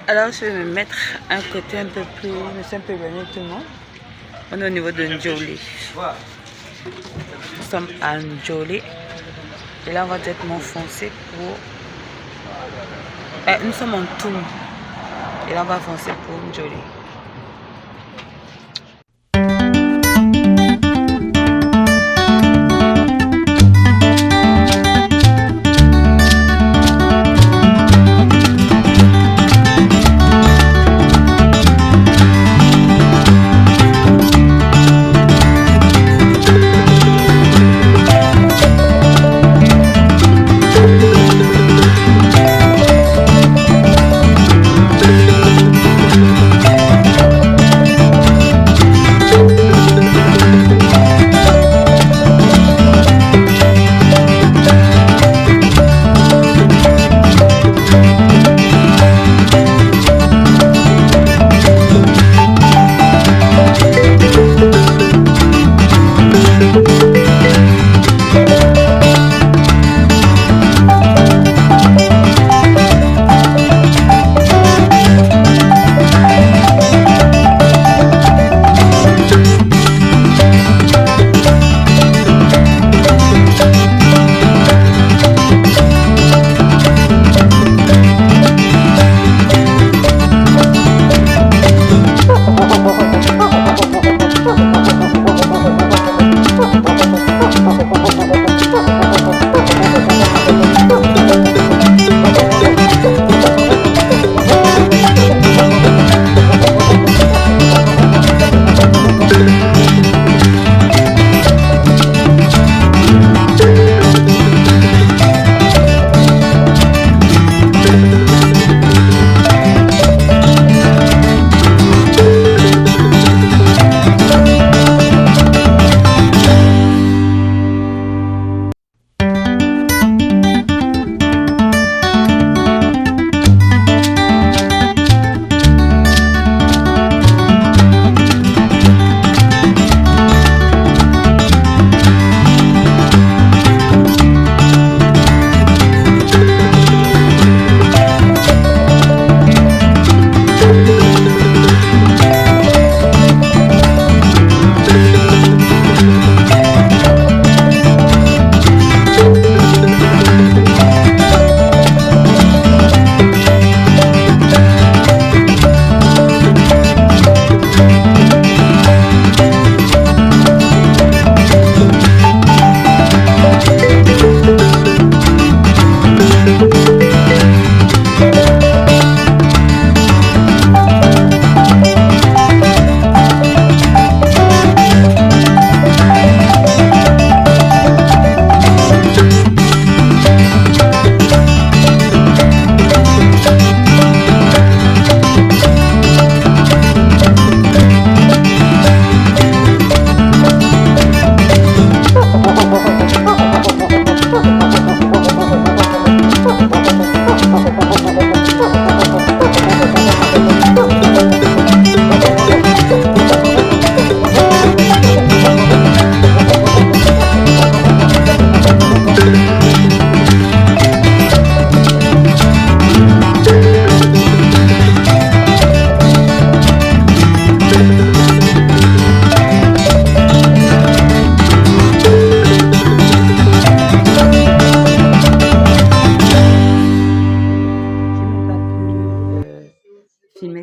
Alors je vais me mettre un côté un peu plus, me suis un peu éloigné de tout le monde. On est au niveau de Njoli. Nous sommes à Njoli. Et là on va directement foncer pour... nous sommes en Toum. Et là on va foncer pour Njoli.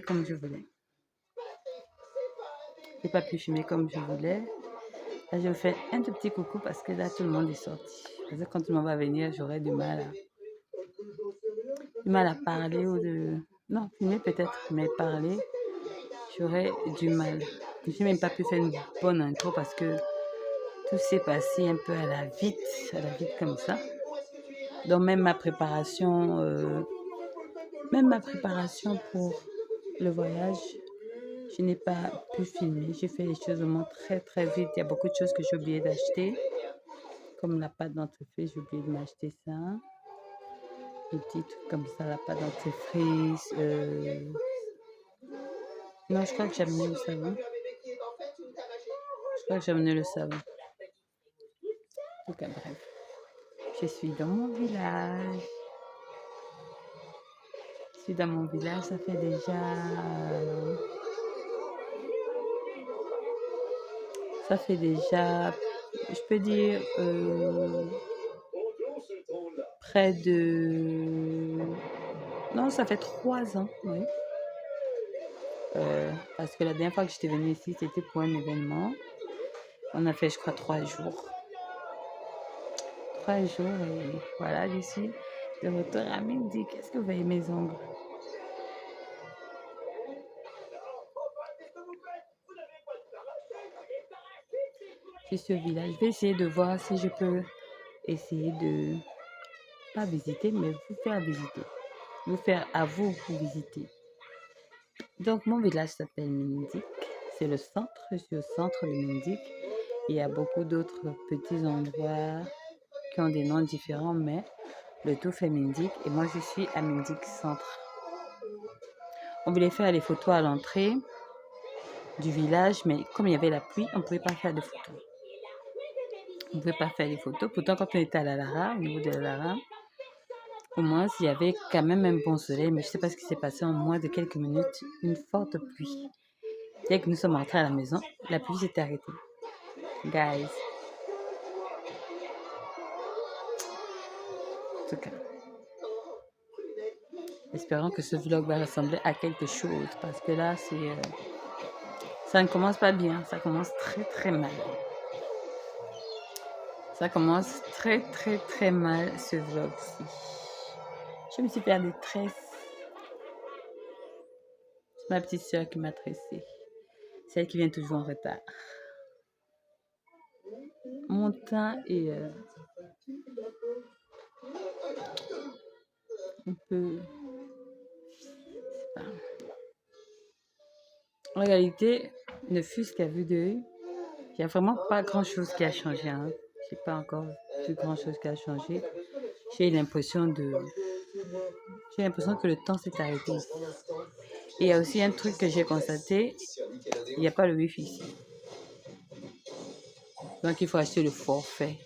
comme je voulais. J'ai pas pu filmer comme je voulais. Là, je vais faire un tout petit coucou parce que là, tout le monde est sorti. Parce que quand tout le monde va venir, j'aurai du mal à parler ou de... Non, filmer peut-être, mais parler, j'aurais du mal. Je n'ai même pas pu faire une bonne intro parce que tout s'est passé un peu à la vite comme ça. Donc même ma préparation pour le voyage, je n'ai pas pu filmer. J'ai fait les choses vraiment très très vite. Il y a beaucoup de choses que j'ai oublié d'acheter. Comme la pâte dentifrice, j'ai oublié de m'acheter ça. Des petits trucs comme ça, la pâte dentifrice. Non, je crois que j'ai amené le savon. En tout cas, bref. Je suis dans mon village. Ça fait déjà... je peux dire, près de... Non, ça fait 3 ans, oui. Parce que la dernière fois que j'étais venue ici, c'était pour un événement. On a fait, je crois, 3 jours. 3 jours et voilà, je suis de retour à midi. Qu'est-ce que vous voyez mes ongles? Je suis au village. Je vais essayer de voir si je peux essayer de pas visiter, mais vous faire visiter. Vous faire à vous visiter. Donc, mon village s'appelle Mindik. C'est le centre. Je suis au centre de Mindik. Il y a beaucoup d'autres petits endroits qui ont des noms différents, mais le tout fait Mindik. Et moi, je suis à Mindik Centre. On voulait faire les photos à l'entrée du village, mais comme il y avait la pluie, on ne pouvait pas faire de photos. Pourtant, quand on était à la Lara, au niveau de la Lara, au moins, il y avait quand même un bon soleil, mais je ne sais pas ce qui s'est passé en moins de quelques minutes, une forte pluie. Dès que nous sommes rentrés à la maison, la pluie s'est arrêtée. Guys. En tout cas, espérons que ce vlog va ressembler à quelque chose, parce que là, ça ne commence pas bien, ça commence très très mal. Ça commence très très très mal ce vlog-ci. Je me suis fait des tresses. C'est ma petite soeur qui m'a tressée. Celle qui vient toujours en retard. Mon teint est un peu... En réalité, ne fût-ce qu'à vue d'œil, il n'y a vraiment pas grand-chose qui a changé. Hein. Je n'ai pas encore vu grand-chose qui a changé. J'ai l'impression que le temps s'est arrêté ici. Et il y a aussi un truc que j'ai constaté, il n'y a pas le wifi ici. Donc il faut acheter le forfait.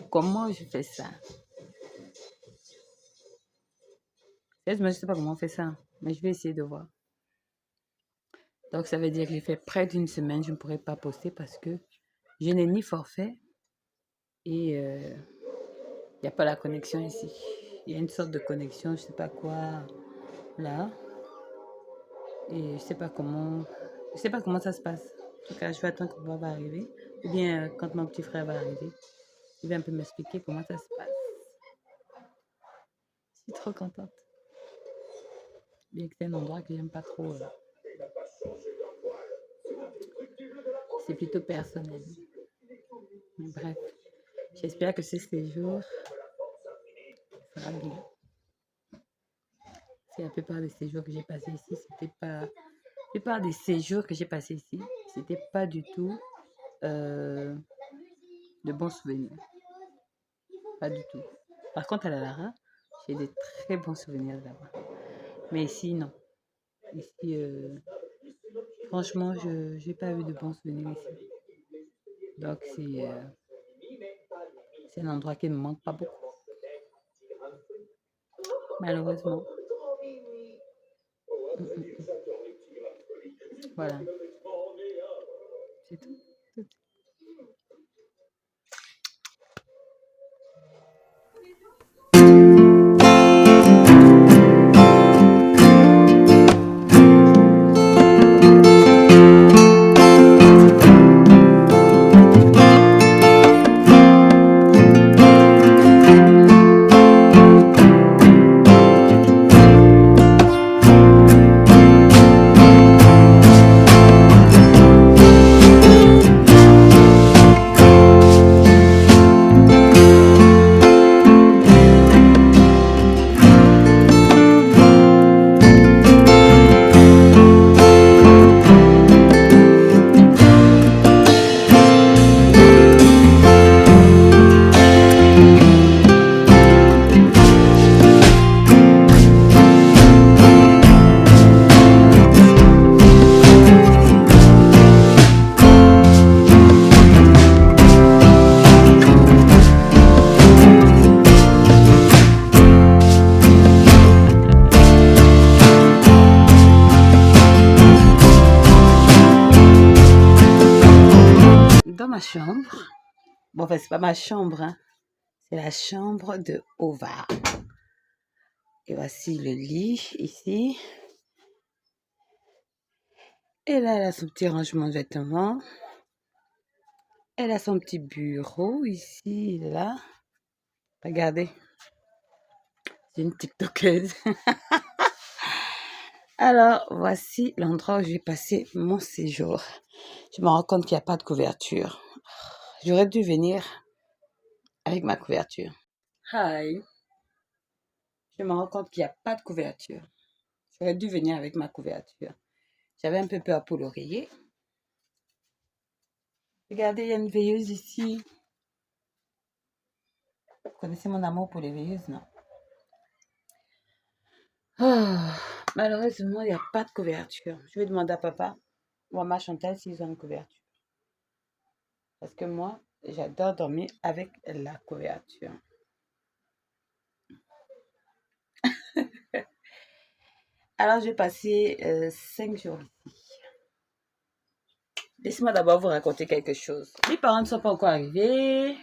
Comment je fais ça? Je ne sais pas comment on fait ça, mais je vais essayer de voir. Donc ça veut dire que j'ai fait près d'une semaine, je ne pourrai pas poster parce que je n'ai ni forfait et il n'y a pas la connexion ici. Il y a une sorte de connexion, je ne sais pas quoi, là. Et je ne sais pas comment ça se passe. En tout cas, je vais attendre quand papa va arriver. Ou bien quand mon petit frère va arriver. Il va un peu m'expliquer comment ça se passe. Je suis trop contente. Bien que c'est un endroit que j'aime pas trop. C'est plutôt personnel. Mais bref, j'espère que ce séjour sera bien. C'est la plupart des séjours que j'ai passés ici, la plupart des séjours que j'ai passés ici, c'était pas du tout de bons souvenirs. Pas du tout. Par contre, à la Lara, j'ai des très bons souvenirs là-bas. Mais ici, non. Ici, franchement, je n'ai pas eu de bons souvenirs ici. Donc, c'est un endroit qui ne me manque pas beaucoup. Malheureusement. Voilà. C'est tout. ma chambre. Bon, enfin, c'est pas ma chambre, hein. C'est la chambre de Ova. Et voici le lit ici. Et là, elle a son petit rangement de vêtements. Elle a son petit bureau ici, là. Regardez, c'est une TikTokeuse. Alors, voici l'endroit où j'ai passé mon séjour. Je me rends compte qu'il n'y a pas de couverture. J'aurais dû venir avec ma couverture. Hi. Je me rends compte qu'il n'y a pas de couverture. J'aurais dû venir avec ma couverture. J'avais un peu peur pour l'oreiller. Regardez, il y a une veilleuse ici. Vous connaissez mon amour pour les veilleuses, non? Malheureusement, il n'y a pas de couverture. Je vais demander à papa ou à ma Chantal s'ils ont une couverture. Parce que moi, j'adore dormir avec la couverture. Alors, j'ai passé 5 jours ici. Laissez-moi d'abord vous raconter quelque chose. Mes parents ne sont pas encore arrivés.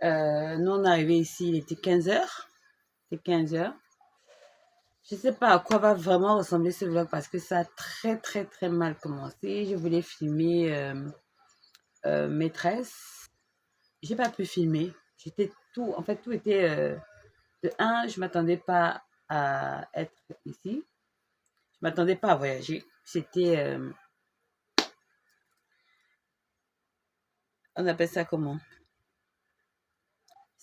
Nous, on est arrivés ici, il était 15h. C'est 15h. Je ne sais pas à quoi va vraiment ressembler ce vlog parce que ça a très, très, très mal commencé. Je voulais filmer maîtresse. J'ai pas pu filmer. J'étais tout, en fait, tout était de un, je m'attendais pas à être ici. Je m'attendais pas à voyager. C'était, on appelle ça comment?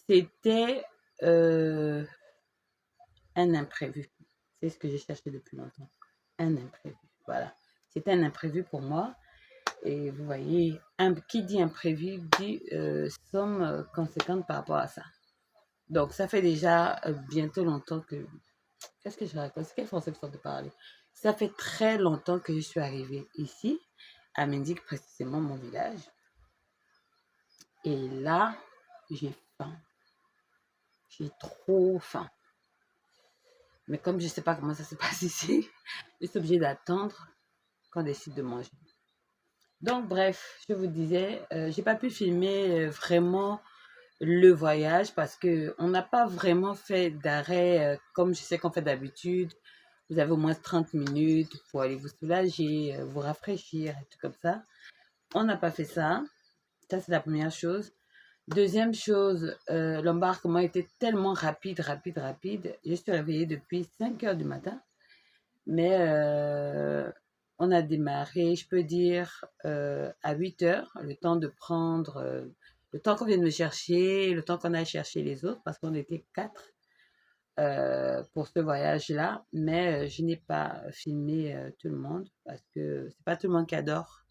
C'était un imprévu. C'est ce que j'ai cherché depuis longtemps. Un imprévu. Voilà. C'était un imprévu pour moi. Et vous voyez, qui dit imprévu dit somme conséquente par rapport à ça. Donc, ça fait déjà bientôt longtemps que... Qu'est-ce que je raconte? C'est quel français que je de parler? Ça fait très longtemps que je suis arrivée ici, à Mendic, précisément mon village. Et là, j'ai faim. J'ai trop faim. Mais comme je ne sais pas comment ça se passe ici, je suis obligée d'attendre qu'on décide de manger. Donc, bref, je vous disais, j'ai pas pu filmer vraiment le voyage parce que on n'a pas vraiment fait d'arrêt comme je sais qu'on fait d'habitude. Vous avez au moins 30 minutes pour aller vous soulager, vous rafraîchir, et tout comme ça. On n'a pas fait ça. Ça, c'est la première chose. Deuxième chose, l'embarquement était tellement rapide. Je suis réveillée depuis 5 heures du matin. Mais on a démarré, je peux dire, à 8 heures, le temps de prendre, le temps qu'on vienne me chercher, le temps qu'on aille chercher les autres, parce qu'on était 4 pour ce voyage-là. Mais je n'ai pas filmé tout le monde, parce que c'est pas tout le monde qui adore.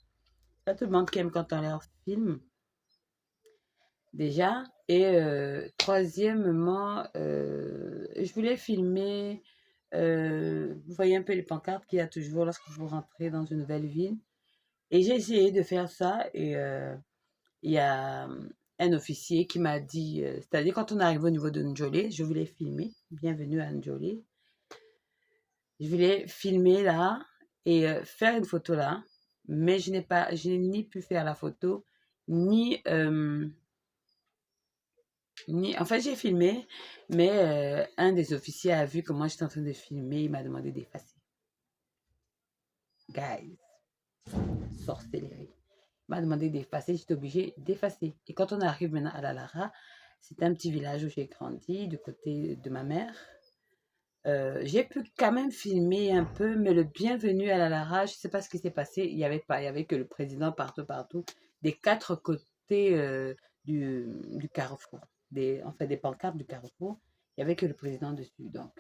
C'est pas tout le monde qui aime quand on leur filme, déjà. Et troisièmement, je voulais filmer vous voyez un peu les pancartes qu'il y a toujours lorsque vous rentrez dans une nouvelle ville. Et j'ai essayé de faire ça et il y a un officier qui m'a dit, c'est-à-dire quand on arrive au niveau de Ndjolé, je voulais filmer, bienvenue à Ndjolé, je voulais filmer là et faire une photo là, mais je n'ai ni pu faire la photo, ni, en fait j'ai filmé, mais un des officiers a vu que moi j'étais en train de filmer, il m'a demandé d'effacer. Guys, sorcellerie. Il m'a demandé d'effacer, j'étais obligée d'effacer. Et quand on arrive maintenant à la Lara, c'est un petit village où j'ai grandi, du côté de ma mère. J'ai pu quand même filmer un peu, mais le bienvenu à la Lara, je ne sais pas ce qui s'est passé. Il y avait que le président partout, des 4 côtés du carrefour, en fait des pancartes du carrefour. Il n'y avait que le président dessus, donc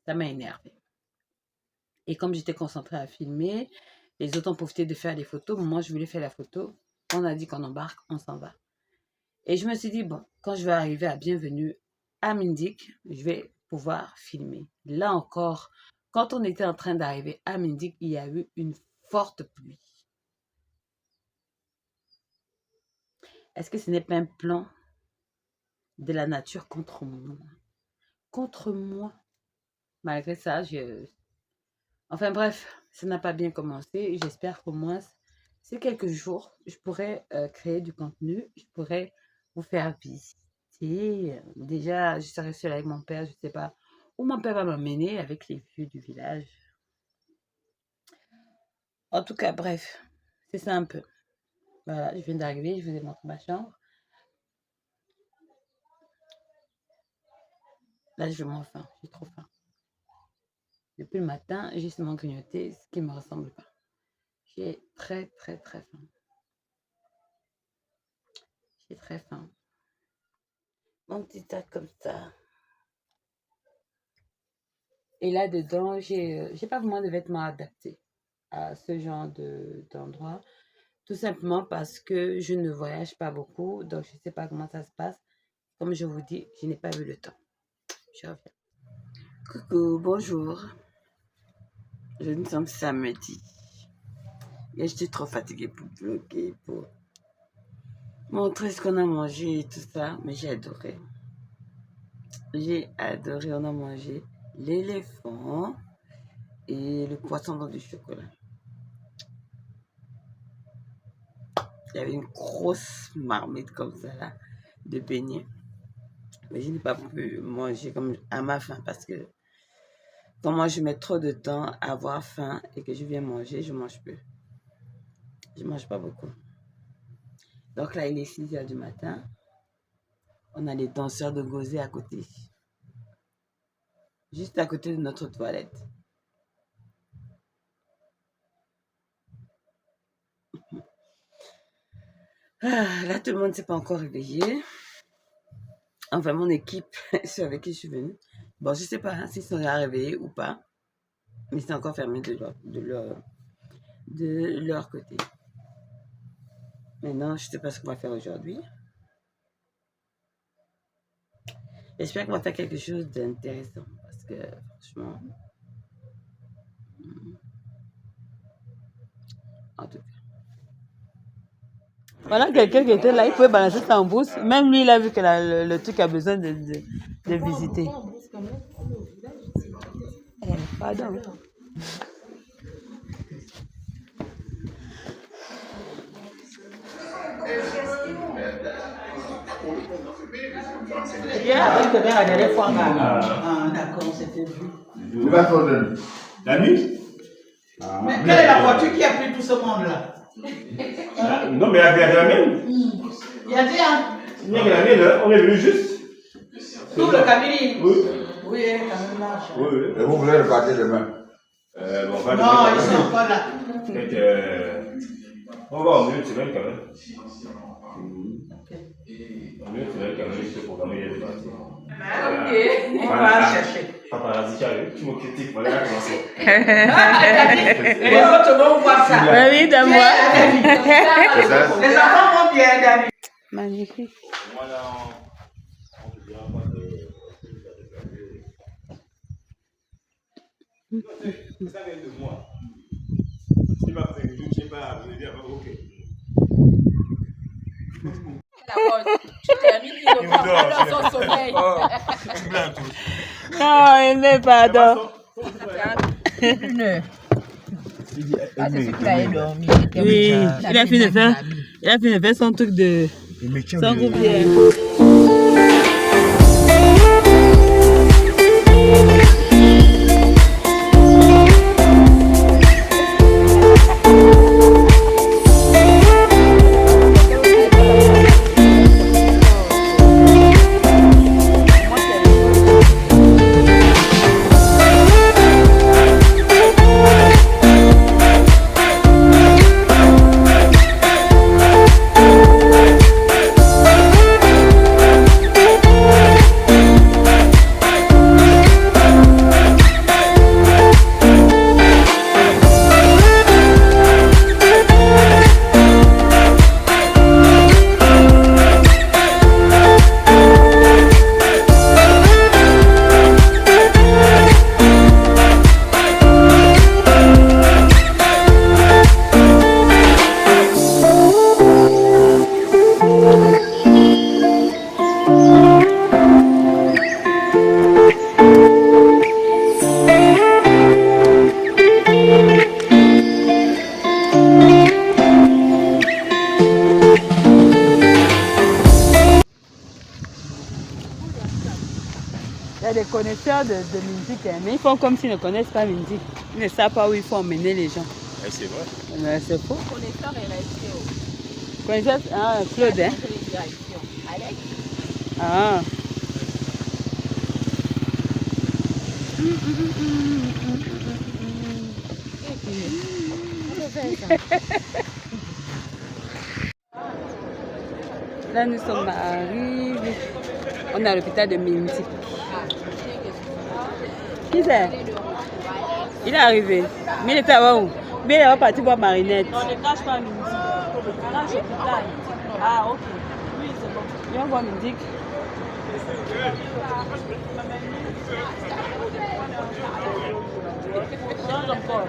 ça m'a énervé. Et comme j'étais concentrée à filmer, les autres ont profité de faire des photos. Moi, je voulais faire la photo. On a dit qu'on embarque, on s'en va. Et je me suis dit, bon, quand je vais arriver à Bienvenue à Mindic, je vais pouvoir filmer. Là encore, quand on était en train d'arriver à Mindic, il y a eu une forte pluie. Est-ce que ce n'est pas un plan de la nature contre moi? Contre moi. Malgré ça, enfin bref, ça n'a pas bien commencé. J'espère qu'au moins Ces quelques jours, je pourrais créer du contenu, je pourrais vous faire visiter. Déjà, je serai seule avec mon père, je ne sais pas où mon père va m'emmener avec les vieux du village. En tout cas, bref, c'est ça un peu. Voilà, je viens d'arriver, je vous ai montré ma chambre. Là, je m'en faim, j'ai trop faim. Depuis le matin, j'ai seulement grignoté ce qui ne me ressemble pas. J'ai très, très, très faim. J'ai très faim. Mon petit sac comme ça. Et là-dedans, j'ai pas vraiment de vêtements adaptés à ce genre d'endroit. Tout simplement parce que je ne voyage pas beaucoup, donc je ne sais pas comment ça se passe. Comme je vous dis, je n'ai pas eu le temps. Je reviens. Coucou, bonjour. Nous sommes samedi. Et je suis trop fatiguée pour bloquer, pour montrer ce qu'on a mangé et tout ça. Mais j'ai adoré. J'ai adoré. On a mangé l'éléphant et le poisson dans du chocolat. Il y avait une grosse marmite comme ça là, de beignets. Mais je n'ai pas pu manger comme à ma faim parce que quand moi je mets trop de temps à avoir faim et que je viens manger, je mange peu. Je mange pas beaucoup. Donc là, il est 6h du matin. On a les danseurs de Gozé à côté. Juste à côté de notre toilette. Là, tout le monde ne s'est pas encore réveillé. Enfin, mon équipe, ceux avec qui je suis venue. Bon, je ne sais pas hein, s'ils sont réveillés ou pas. Mais c'est encore fermé de leur côté. Maintenant, je ne sais pas ce qu'on va faire aujourd'hui. J'espère qu'on va faire quelque chose d'intéressant. Parce que, franchement... En tout cas. Voilà quelqu'un qui était là, il pouvait balancer ça en bourse. Même lui, il a vu que le truc a besoin de visiter. Pardon. D'accord, c'était vu. La nuit? Mais quelle est la voiture qui a pris tout ce monde-là? Non, mais il y avait la mienne. Il y a dit un. Il y avait la mienne, on est venu juste. Tout le cabinet. Oui. Oui, quand même large. Oui. Et vous voulez repartir demain? Non, ils sont pas là. On va en mieux de semaine quand même. En mieux de semaine quand même, il se programme, il est parti. Ok, on va chercher. Paparazzi, tu me critiques, voilà, commencer. Les autres vont voir ça. Oui, de moi. Les enfants vont bien, David. Magnifique. Voilà, on te dira pas de. Ça vient de moi. Si ma frère, je ne sais pas, je vais dire, ok. Tu termines, il reprend dans son sommeil. Non, il n'est pas d'or. Une heure. Ah, c'est celui qui a dormi. Oui, il a fini de faire son truc de... Son groupière. y a des connaisseurs de musique, hein, mais ils font comme s'ils ne connaissent pas la musique. Ils ne savent pas où il faut emmener les gens. Et c'est vrai. Mais c'est faux. Connaisseur et resté. Connaisseur, ah, Claude, hein? Alex. Ah. Là, nous sommes arrivés. On est à l'hôpital de Mindy. Qui c'est? Il est arrivé. Mais il était avant où? Mais il est parti voir Marinette. On ne cache pas Mindy. On cache l'hôpital. Ah, ok. Oui, c'est bon. Viens voir Mindy. Change encore.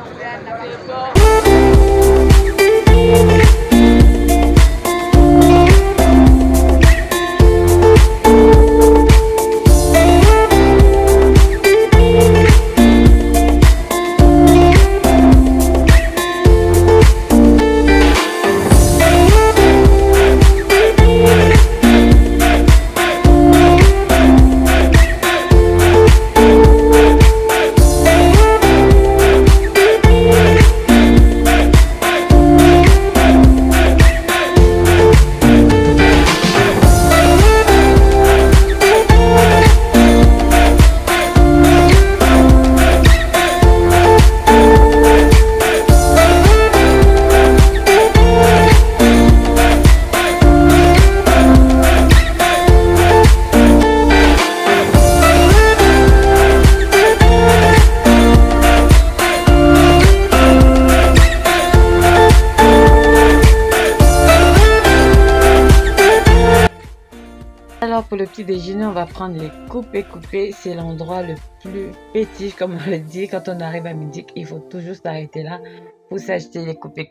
Alors pour le petit déjeuner, on va prendre les coupés. C'est l'endroit le plus pétiche, comme on le dit. Quand on arrive à midi, il faut toujours s'arrêter là pour s'acheter les coupés.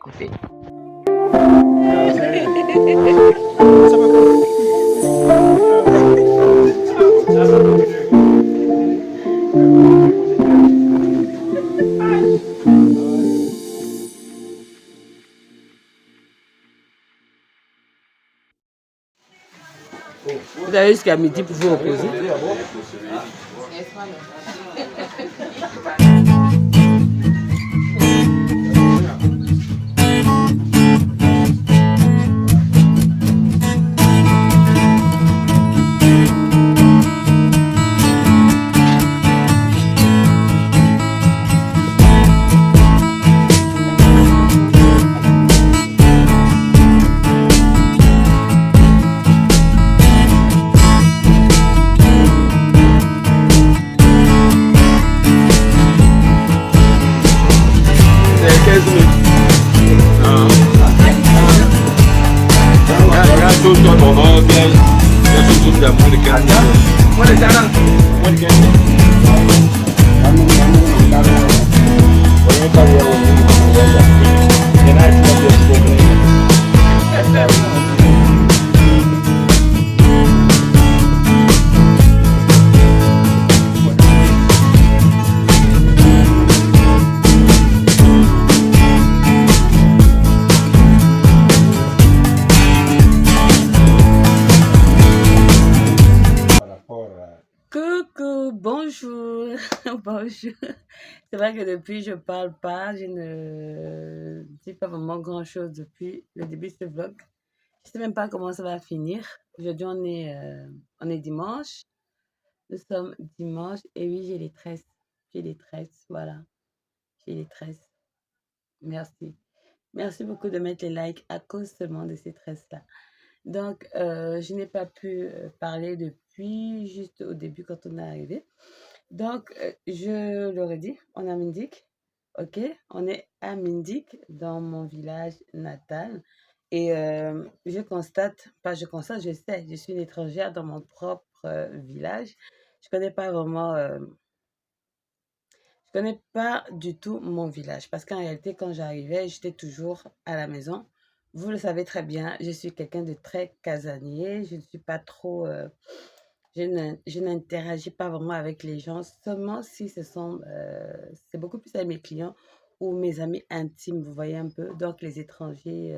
Vous avez jusqu'à midi pour vous reposer. Coucou, bonjour, bonjour. C'est vrai que depuis, je parle pas, je ne dis pas vraiment grand-chose depuis le début de ce vlog. Je sais même pas comment ça va finir. Aujourd'hui, on est dimanche. Nous sommes dimanche et oui, j'ai les tresses. J'ai les tresses, voilà. J'ai les tresses. Merci. Merci beaucoup de mettre les likes à cause seulement de ces tresses-là. Donc, je n'ai pas pu parler depuis juste au début quand on est arrivé. Donc, je leur ai dit, on est à Mindik, ok? On est à Mindik, dans mon village natal. Et je constate, je sais, je suis une étrangère dans mon propre village. Je connais pas vraiment, je connais pas du tout mon village. Parce qu'en réalité, quand j'arrivais, j'étais toujours à la maison. Vous le savez très bien, je suis quelqu'un de très casanier. Je ne suis pas trop... je n'interagis pas vraiment avec les gens, seulement si c'est beaucoup plus avec mes clients ou mes amis intimes, vous voyez un peu. Donc, les étrangers,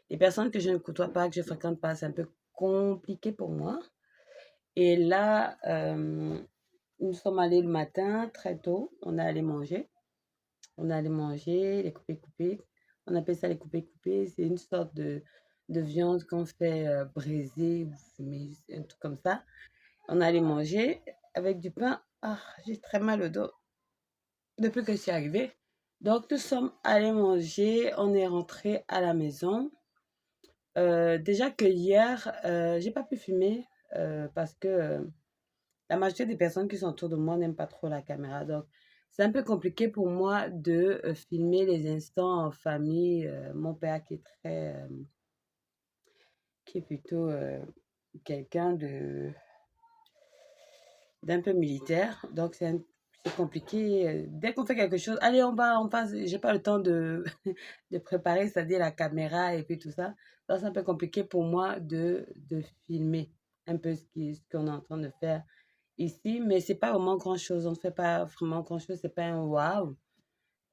les personnes que je ne côtoie pas, que je ne fréquente pas, c'est un peu compliqué pour moi. Et là, nous sommes allés le matin, très tôt. On est allé manger. On est allé manger les coupés-coupés. On appelle ça les coupés-coupés. C'est une sorte de viande qu'on fait braiser ou fumer, un truc comme ça. On est allé manger avec du pain. Ah, j'ai très mal au dos depuis que je suis arrivée. Donc, nous sommes allés manger. On est rentré à la maison. Déjà que hier, j'ai pas pu fumer parce que la majorité des personnes qui sont autour de moi n'aiment pas trop la caméra. Donc, c'est un peu compliqué pour moi de filmer les instants en famille. Mon père qui est plutôt quelqu'un d'un peu militaire. Donc, c'est compliqué. Dès qu'on fait quelque chose, allez, on passe. J'ai pas le temps de préparer, c'est-à-dire la caméra et puis tout ça. Donc, c'est un peu compliqué pour moi de filmer un peu ce qu'on est en train de faire ici. Mais c'est pas vraiment grand-chose. On ne fait pas vraiment grand-chose. C'est pas un waouh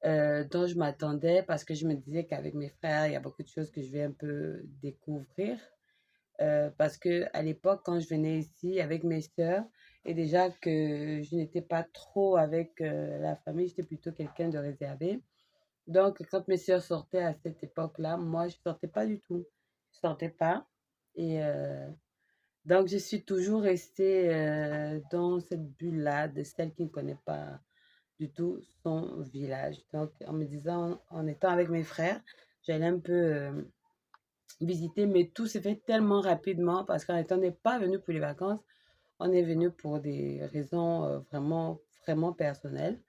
dont je m'attendais parce que je me disais qu'avec mes frères, il y a beaucoup de choses que je vais un peu découvrir. Parce que à l'époque, quand je venais ici avec mes sœurs, et déjà que je n'étais pas trop avec la famille, j'étais plutôt quelqu'un de réservé. Donc, quand mes sœurs sortaient à cette époque-là, moi, je sortais pas du tout. Je sortais pas. Et donc, je suis toujours restée dans cette bulle-là de celle qui ne connaît pas du tout son village. Donc, en me disant, en étant avec mes frères, j'allais un peu visiter, mais tout s'est fait tellement rapidement parce qu'en étant, on n'est pas venu pour les vacances, on est venu pour des raisons vraiment, vraiment personnelles.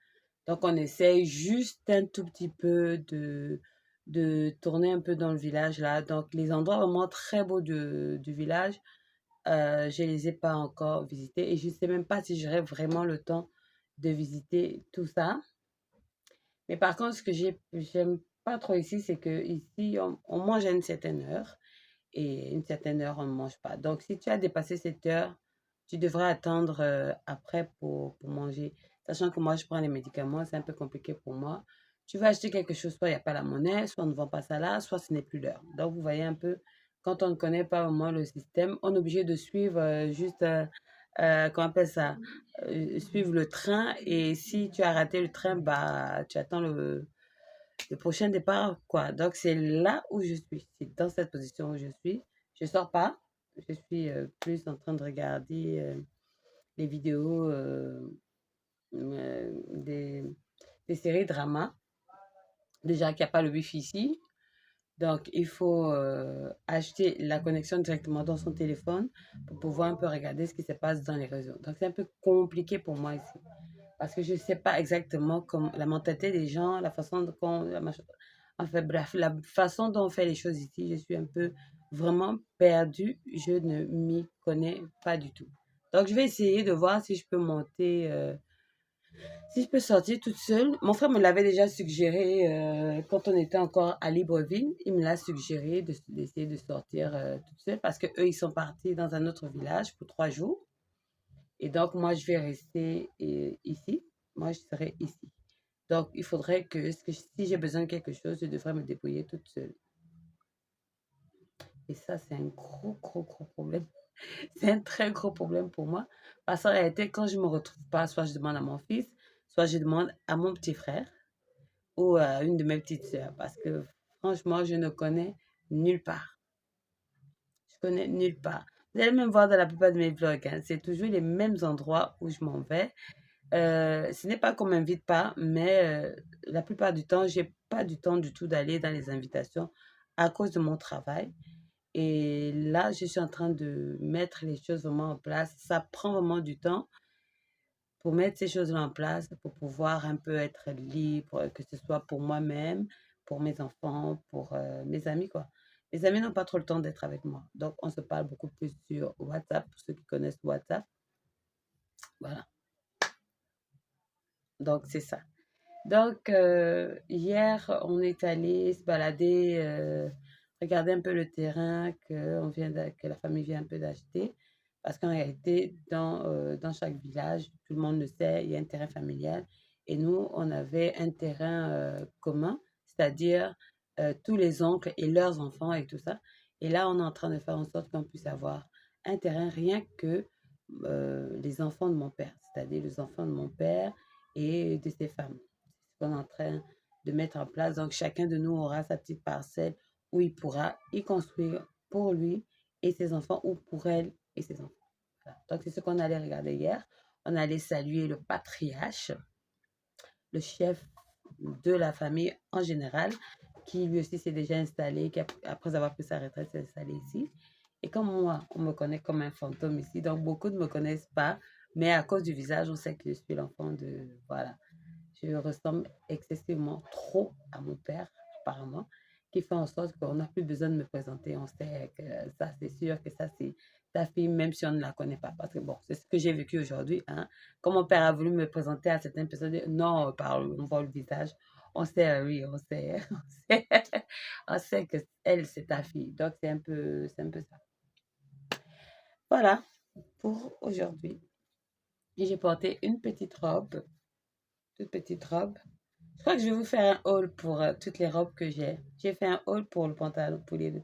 Donc, on essaye juste un tout petit peu de tourner un peu dans le village là. Donc, les endroits vraiment très beaux du village, je ne les ai pas encore visités et je ne sais même pas si j'aurai vraiment le temps de visiter tout ça. Mais par contre, ce que j'aime pas trop ici, c'est que ici, on mange à une certaine heure et une certaine heure, on ne mange pas. Donc, si tu as dépassé cette heure, tu devrais attendre après pour manger. Sachant que moi, je prends les médicaments, c'est un peu compliqué pour moi. Tu vas acheter quelque chose, soit il n'y a pas la monnaie, soit on ne vend pas ça là, soit ce n'est plus l'heure. Donc, vous voyez un peu, quand on ne connaît pas vraiment le système, on est obligé de suivre juste, comment on appelle ça, suivre le train. Et si tu as raté le train, bah, tu attends le prochain départ, quoi. Donc, c'est là où je suis. C'est dans cette position où je suis. Je sors pas. Je suis plus en train de regarder les vidéos des séries dramas. Déjà qu'il n'y a pas le wifi ici. Donc, il faut acheter la connexion directement dans son téléphone pour pouvoir un peu regarder ce qui se passe dans les réseaux. Donc, c'est un peu compliqué pour moi ici. Parce que je ne sais pas exactement comme la mentalité des gens, la façon dont enfin bref, la façon dont on fait les choses ici, je suis un peu vraiment perdue. Je ne m'y connais pas du tout. Donc, je vais essayer de voir si je peux monter, si je peux sortir toute seule. Mon frère me l'avait déjà suggéré quand on était encore à Libreville. Il me l'a suggéré d'essayer de sortir toute seule parce qu'eux, ils sont partis dans un autre village pour 3 jours. Et donc, moi, je vais rester ici. Moi, je serai ici. Donc, il faudrait que si j'ai besoin de quelque chose, je devrais me débrouiller toute seule. Et ça, c'est un gros, gros, gros problème. C'est un très gros problème pour moi. Parce qu'en réalité, quand je ne me retrouve pas, soit je demande à mon fils, soit je demande à mon petit frère ou à une de mes petites sœurs. Parce que franchement, je ne connais nulle part. Je connais nulle part. Vous allez même voir dans la plupart de mes vlogs, hein, c'est toujours les mêmes endroits où je m'en vais. Ce n'est pas qu'on ne m'invite pas, mais la plupart du temps, je n'ai pas du temps du tout d'aller dans les invitations à cause de mon travail. Et là, je suis en train de mettre les choses vraiment en place. Ça prend vraiment du temps pour mettre ces choses-là en place, pour pouvoir un peu être libre, que ce soit pour moi-même, pour mes enfants, pour mes amis, quoi. Mes amis n'ont pas trop le temps d'être avec moi. Donc, on se parle beaucoup plus sur WhatsApp, pour ceux qui connaissent WhatsApp. Voilà. Donc, c'est ça. Donc, hier, on est allé se balader, regarder un peu le terrain que la famille vient un peu d'acheter. Parce qu'en réalité, dans chaque village, tout le monde le sait, il y a un terrain familial. Et nous, on avait un terrain commun, c'est-à-dire tous les oncles et leurs enfants et tout ça. Et là, on est en train de faire en sorte qu'on puisse avoir un terrain rien que les enfants de mon père, c'est-à-dire les enfants de mon père et de ses femmes. C'est ce qu'on est en train de mettre en place. Donc, chacun de nous aura sa petite parcelle où il pourra y construire pour lui et ses enfants ou pour elle et ses enfants. Voilà. Donc, c'est ce qu'on allait regarder hier. On allait saluer le patriarche, le chef de la famille en général, qui lui aussi s'est déjà installé, qui après avoir pris sa retraite, s'est installé ici. Et comme moi, on me connaît comme un fantôme ici, donc beaucoup ne me connaissent pas, mais à cause du visage, on sait que je suis l'enfant de... Voilà. Je ressemble excessivement trop à mon père, apparemment, qui fait en sorte qu'on n'a plus besoin de me présenter. On sait que ça, c'est sûr, que ça, c'est ta fille, même si on ne la connaît pas. Parce que bon, c'est ce que j'ai vécu aujourd'hui. Hein. Quand mon père a voulu me présenter à certaines personnes, non, on voit le visage. On sait, oui, on sait, on sait que elle, c'est ta fille. Donc, c'est un peu ça. Voilà pour aujourd'hui. Et j'ai porté une petite robe, toute petite robe. Je crois que je vais vous faire un haul pour toutes les robes que j'ai. J'ai fait un haul pour le pantalon, pour les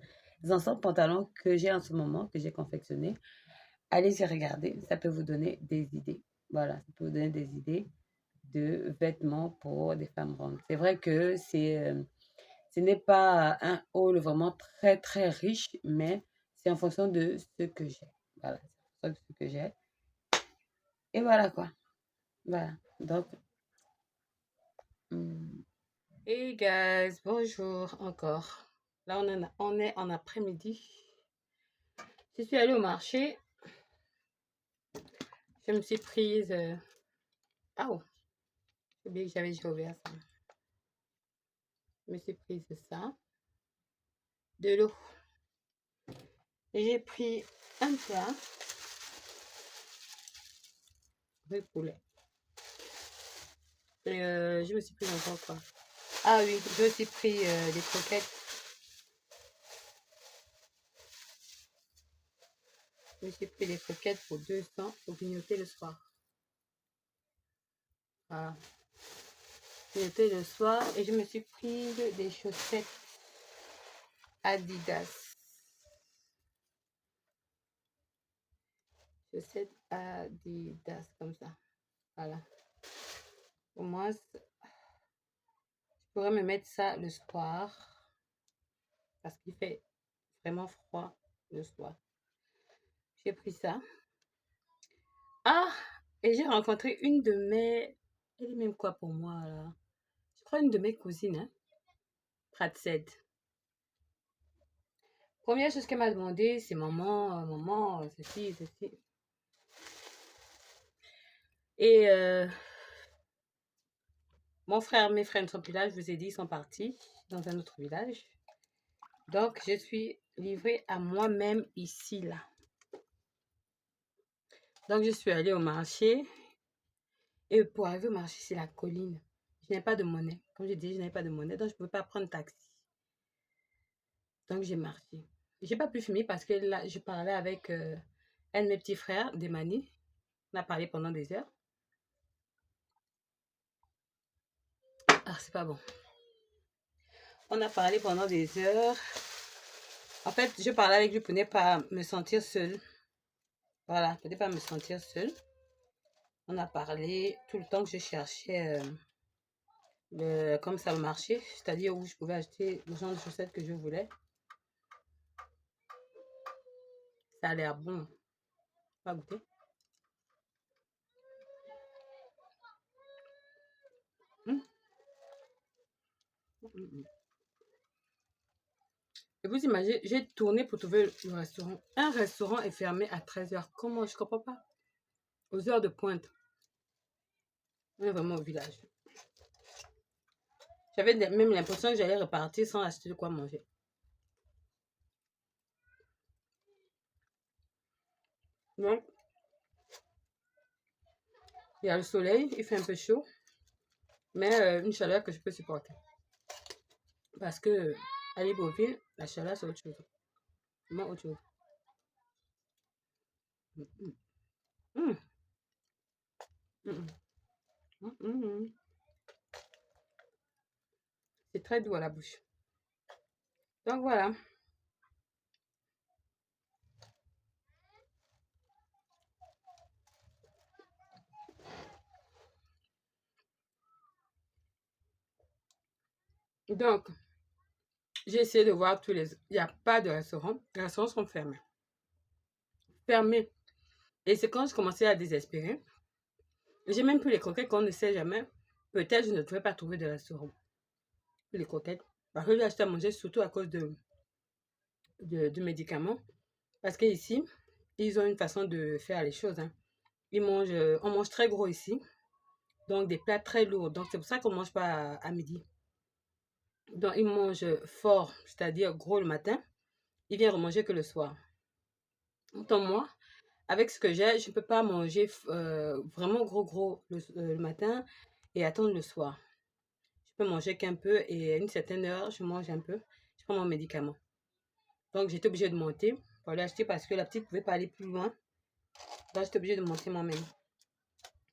ensembles pantalons que j'ai en ce moment, que j'ai confectionnés. Allez-y regarder, ça peut vous donner des idées. Voilà, ça peut vous donner des idées de vêtements pour des femmes rondes. C'est vrai que ce n'est pas un haul vraiment très très riche, mais c'est en fonction de ce que j'ai. Voilà, c'est en fonction de ce que j'ai. Et voilà quoi. Voilà, donc... Hey guys, bonjour encore. Là, on est en après-midi. Je suis allée au marché. Je me suis prise... Oh, j'ai oublié que j'avais déjà ouvert ça. Je me suis prise de ça. De l'eau. J'ai pris un plat. De poulet. Et je me suis pris encore quoi. Ah oui, je me suis pris des croquettes. Je me suis pris des croquettes pour 200 pour grignoter le soir. Voilà. Grignoter le soir. Et je me suis pris des chaussettes Adidas. Chaussettes Adidas comme ça. Voilà. Au moins, je pourrais me mettre ça le soir. Parce qu'il fait vraiment froid le soir. J'ai pris ça. Ah! Et j'ai rencontré une de mes... Elle est même quoi pour moi là? Je crois une de mes cousines. Hein? Pratsed. Première chose qu'elle m'a demandé, c'est maman, ceci. Et mes frères ne sont plus là, je vous ai dit, ils sont partis dans un autre village. Donc, je suis livrée à moi-même ici, là. Donc, je suis allée au marché. Et pour arriver au marché, c'est la colline. Je n'ai pas de monnaie. Comme je dis, je n'avais pas de monnaie, donc je ne pouvais pas prendre taxi. Donc, j'ai marché. Je n'ai pas pu filmer parce que là, je parlais avec un de mes petits frères, Demani. On a parlé pendant des heures. Ah, c'est pas bon. On a parlé pendant des heures. En fait, je parlais avec lui pour ne pas me sentir seule. Voilà, pour ne pas me sentir seule. On a parlé tout le temps que je cherchais comme ça le marché, c'est-à-dire où je pouvais acheter le genre de chaussettes que je voulais. Ça a l'air bon. On va goûter. Et vous imaginez, j'ai tourné pour trouver le restaurant. Un restaurant est fermé à 13h. Comment? Je ne comprends pas. Aux heures de pointe. On est vraiment au village. J'avais même l'impression que j'allais repartir sans acheter de quoi manger. Donc, il y a le soleil, il fait un peu chaud. Mais une chaleur que je peux supporter. Parce que à Libreville, la chaleur, c'est autre chose. Vraiment autre chose. C'est très doux à la bouche. Donc voilà. Donc, j'ai essayé de voir tous les... Il n'y a pas de restaurant. Les restaurants sont fermés. Fermés. Et c'est quand je commençais à désespérer. J'ai même plus les croquettes qu'on ne sait jamais. Peut-être je ne devrais pas trouver de restaurant. Les croquettes. Parce que j'ai acheté à manger surtout à cause de médicaments. Parce qu'ici, ils ont une façon de faire les choses. Hein. On mange très gros ici. Donc des plats très lourds. Donc c'est pour ça qu'on ne mange pas à midi. Donc ils mangent fort, c'est-à-dire gros le matin. Ils viennent remanger que le soir. Autant moi, avec ce que j'ai, je ne peux pas manger vraiment gros le matin et attendre le soir. Je peux manger qu'un peu et à une certaine heure, je mange un peu. Je prends mon médicament. Donc j'étais obligée de monter pour aller acheter parce que la petite ne pouvait pas aller plus loin. Donc j'étais obligée de monter moi-même.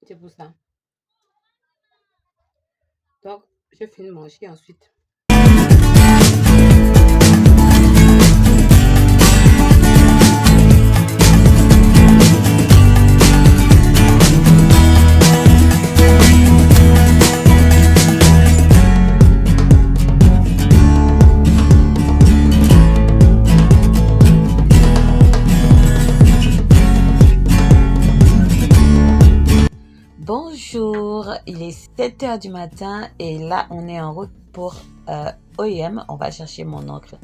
C'est pour ça. Donc je finis de manger ensuite. Bonjour, il est 7h du matin et là on est en route pour OIM. On va chercher mon oncle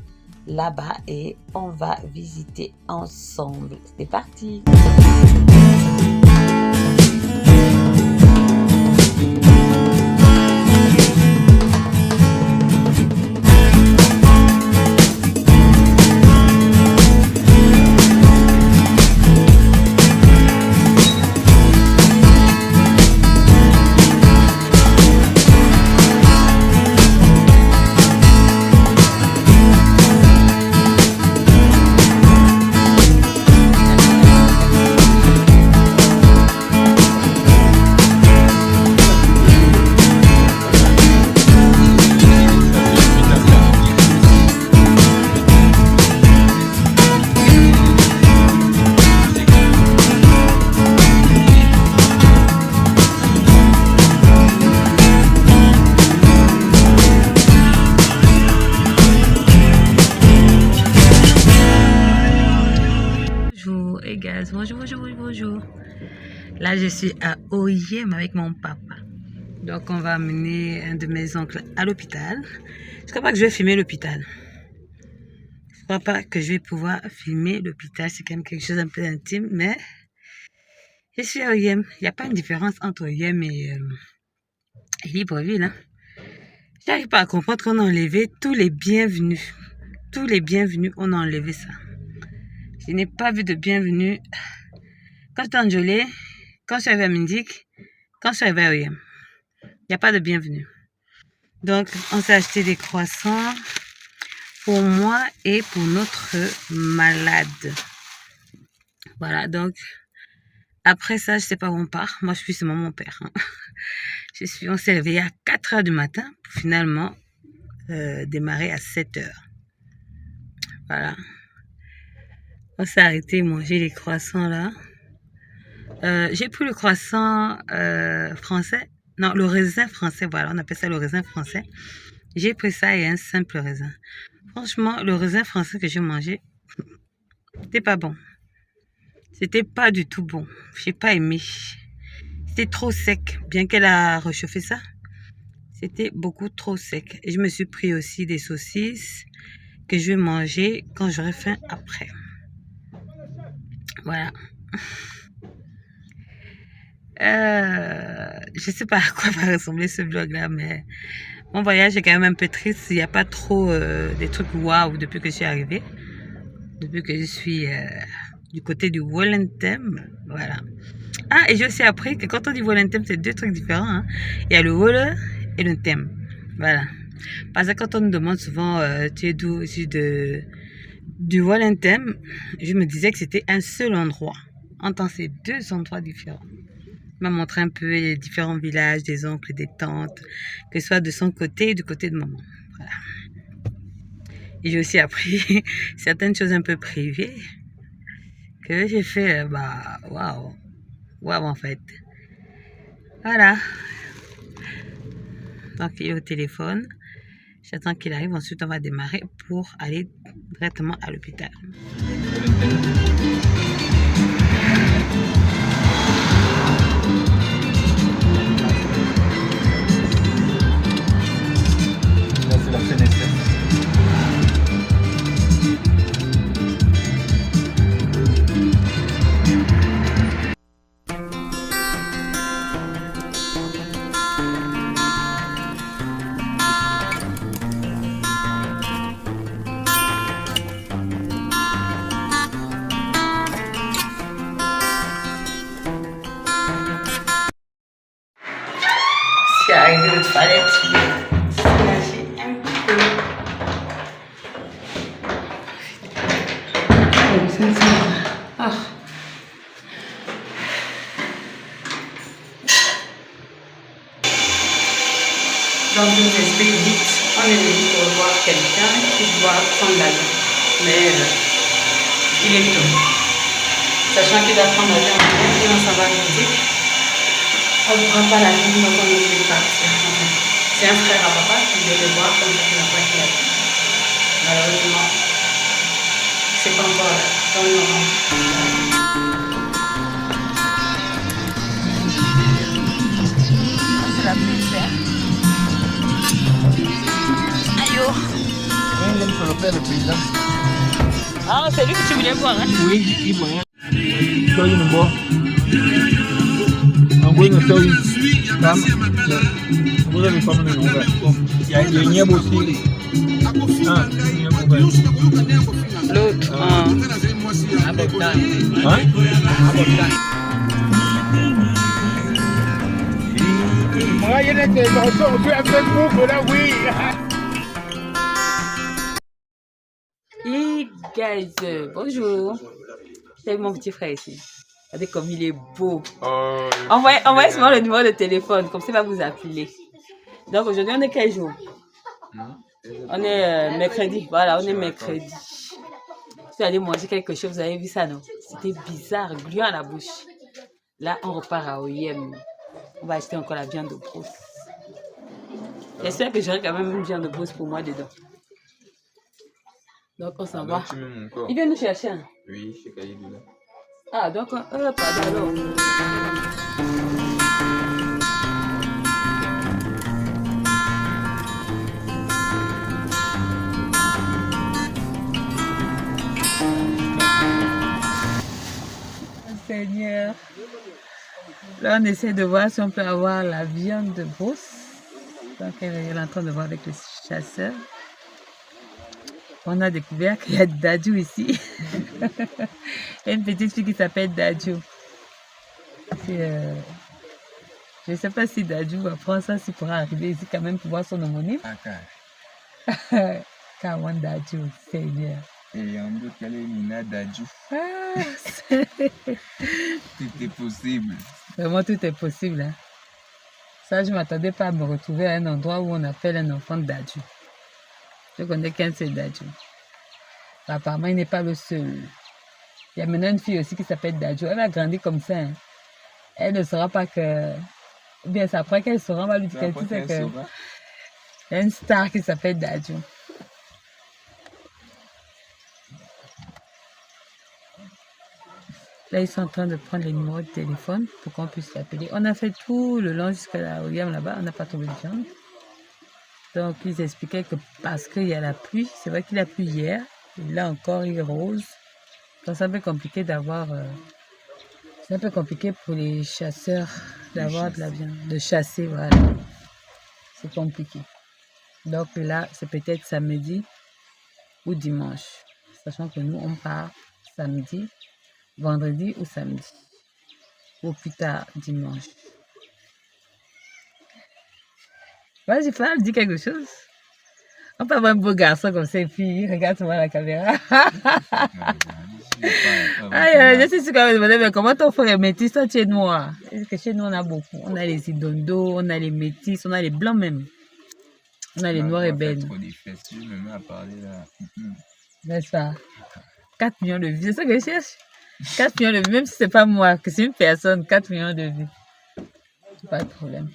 là-bas et on va visiter ensemble. C'est parti! Bonjour. Là, je suis à OIM avec mon papa. Donc, on va amener un de mes oncles à l'hôpital. Je ne crois pas que je vais filmer l'hôpital. Je ne crois pas que je vais pouvoir filmer l'hôpital. C'est quand même quelque chose un peu intime, mais je suis à OIM. Il n'y a pas une différence entre OIM et Libreville. Hein. Je n'arrive pas à comprendre qu'on a enlevé tous les bienvenus. Tous les bienvenus, on a enlevé ça. Je n'ai pas vu de bienvenue. Quand j'étais en gelée, quand je suis arrivée à Mindic, quand je suis arrivée à OIM, il n'y a pas de bienvenue. Donc, on s'est acheté des croissants pour moi et pour notre malade. Voilà, donc, après ça, je ne sais pas où on part. Moi, je suis seulement mon père. Hein. On s'est réveillé à 4h du matin pour finalement démarrer à 7h. Voilà. On s'est arrêté manger les croissants là. J'ai pris le croissant français. Non, le raisin français, voilà, on appelle ça le raisin français. J'ai pris ça et un simple raisin. Franchement, le raisin français que j'ai mangé, c'était pas bon. C'était pas du tout bon. J'ai pas aimé. C'était trop sec, bien qu'elle a réchauffé ça. C'était beaucoup trop sec. Et je me suis pris aussi des saucisses que je vais manger quand j'aurai faim après. Voilà. Je sais pas à quoi va ressembler ce vlog là, mais mon voyage est quand même un peu triste. Il n'y a pas trop des trucs waouh depuis que je suis arrivée, depuis que je suis du côté du Wellington. Voilà. Ah, et j'ai aussi appris que quand on dit Wellington, c'est deux trucs différents. Hein. Il y a le Wall et le thème. Voilà. Parce que quand on nous demande souvent tu es d'où, je suis du Wellington, je me disais que c'était un seul endroit. Entends, c'est deux endroits différents. Il m'a montré un peu les différents villages, des oncles, des tantes, que ce soit de son côté et du côté de maman. Voilà. Et j'ai aussi appris certaines choses un peu privées que j'ai fait, waouh en fait. Voilà. Donc il est au téléphone. J'attends qu'il arrive, ensuite on va démarrer pour aller directement à l'hôpital. Là, c'est la fenêtre. C'est arrivé aux toilettes. Soulager un petit peu. Ah. Donc, je vous explique vite. On est venu pour voir quelqu'un qui doit prendre l'avion. Mais il est tôt. Sachant qu'il doit prendre l'avion, et on s'en va à musique. On ne prend pas l'avion, donc on ne peut pas partir. C'est un frère à papa qui vient le voir comme ça qu'il n'a pas pris l'avion. Malheureusement, c'est pas encore là. Dans le moment. C'est la plus verte. Aïe oh. Il aime le père, le président. Ah, c'est lui que tu voulais voir, hein? Oui, il voyait. Toi, il nous voit. En gros, il nous fait comme. Vous avez pas mon nom. Il y a une nièce aussi. Ah, il y a un L'autre. Hein? Moi, il y a des enfants sur Facebook, là, oui. Hey guys, bonjour. C'est mon petit frère ici. Regardez comme il est beau. Envoyez souvent le numéro de téléphone, comme ça il va vous appeler. Donc aujourd'hui on est quel jour? On est mercredi. Voilà, on est mercredi. Je suis allée manger quelque chose, vous avez vu ça non? C'était bizarre, gluant à la bouche. Là on repart à OIM. On va acheter encore la viande de brousse. J'espère que j'aurai quand même une viande de brousse pour moi dedans. Donc on s'en va. Il vient nous chercher. Hein? Oui, chez Kaïdou là. Ah, donc, pardon alors. Seigneur. Là, on essaie de voir si on peut avoir la viande de brousse. Donc, elle est en train de voir avec le chasseur. On a découvert qu'il y a Dadju ici. Il y a une petite fille qui s'appelle Dadju. Je ne sais pas si Dadju va prendre ça, s'il pourra arriver ici quand même pour voir son homonyme. Kawan Dadju, Seigneur. Et en d'autres cas, Nina Dadju. Tout est possible. Vraiment, tout est possible. Hein? Ça, je ne m'attendais pas à me retrouver à un endroit où on appelle un enfant Dadju. Je connais qu'un seul Dadju. Apparemment, il n'est pas le seul. Il y a maintenant une fille aussi qui s'appelle Dadju. Elle a grandi comme ça. Hein. Elle ne saura pas que... Ou bien c'est après qu'elle saura, on va lui dire qu'elle sait que... Il y a une star qui s'appelle Dadju. Là, ils sont en train de prendre les numéros de téléphone pour qu'on puisse l'appeler. On a fait tout le long jusqu'à la William là-bas. On n'a pas trouvé de viande. Donc, ils expliquaient que parce qu'il y a la pluie, c'est vrai qu'il a plu hier, et là encore, il est rose. Donc, c'est un peu compliqué d'avoir... c'est un peu compliqué pour les chasseurs d'avoir de la viande, de chasser, voilà. C'est compliqué. Donc là, c'est peut-être samedi ou dimanche. Sachant que nous, on part samedi, vendredi ou samedi. Ou plus tard, dimanche. Vas-y, Flav, dis quelque chose. On peut avoir un beau garçon comme ça et puis regarde-moi la caméra. Je suis sûre qu'on va me demander, mais comment ton frère est métis, toi tu es noir? Parce que chez nous on a beaucoup. On a les Idondo, on a les métis, on a les blancs même. On a les noirs et belles. N'est-ce pas? 4 millions de vues, c'est ça que je cherche. 4 millions de vues, même si c'est pas moi, que c'est une personne, 4 millions de vues. Pas de problème.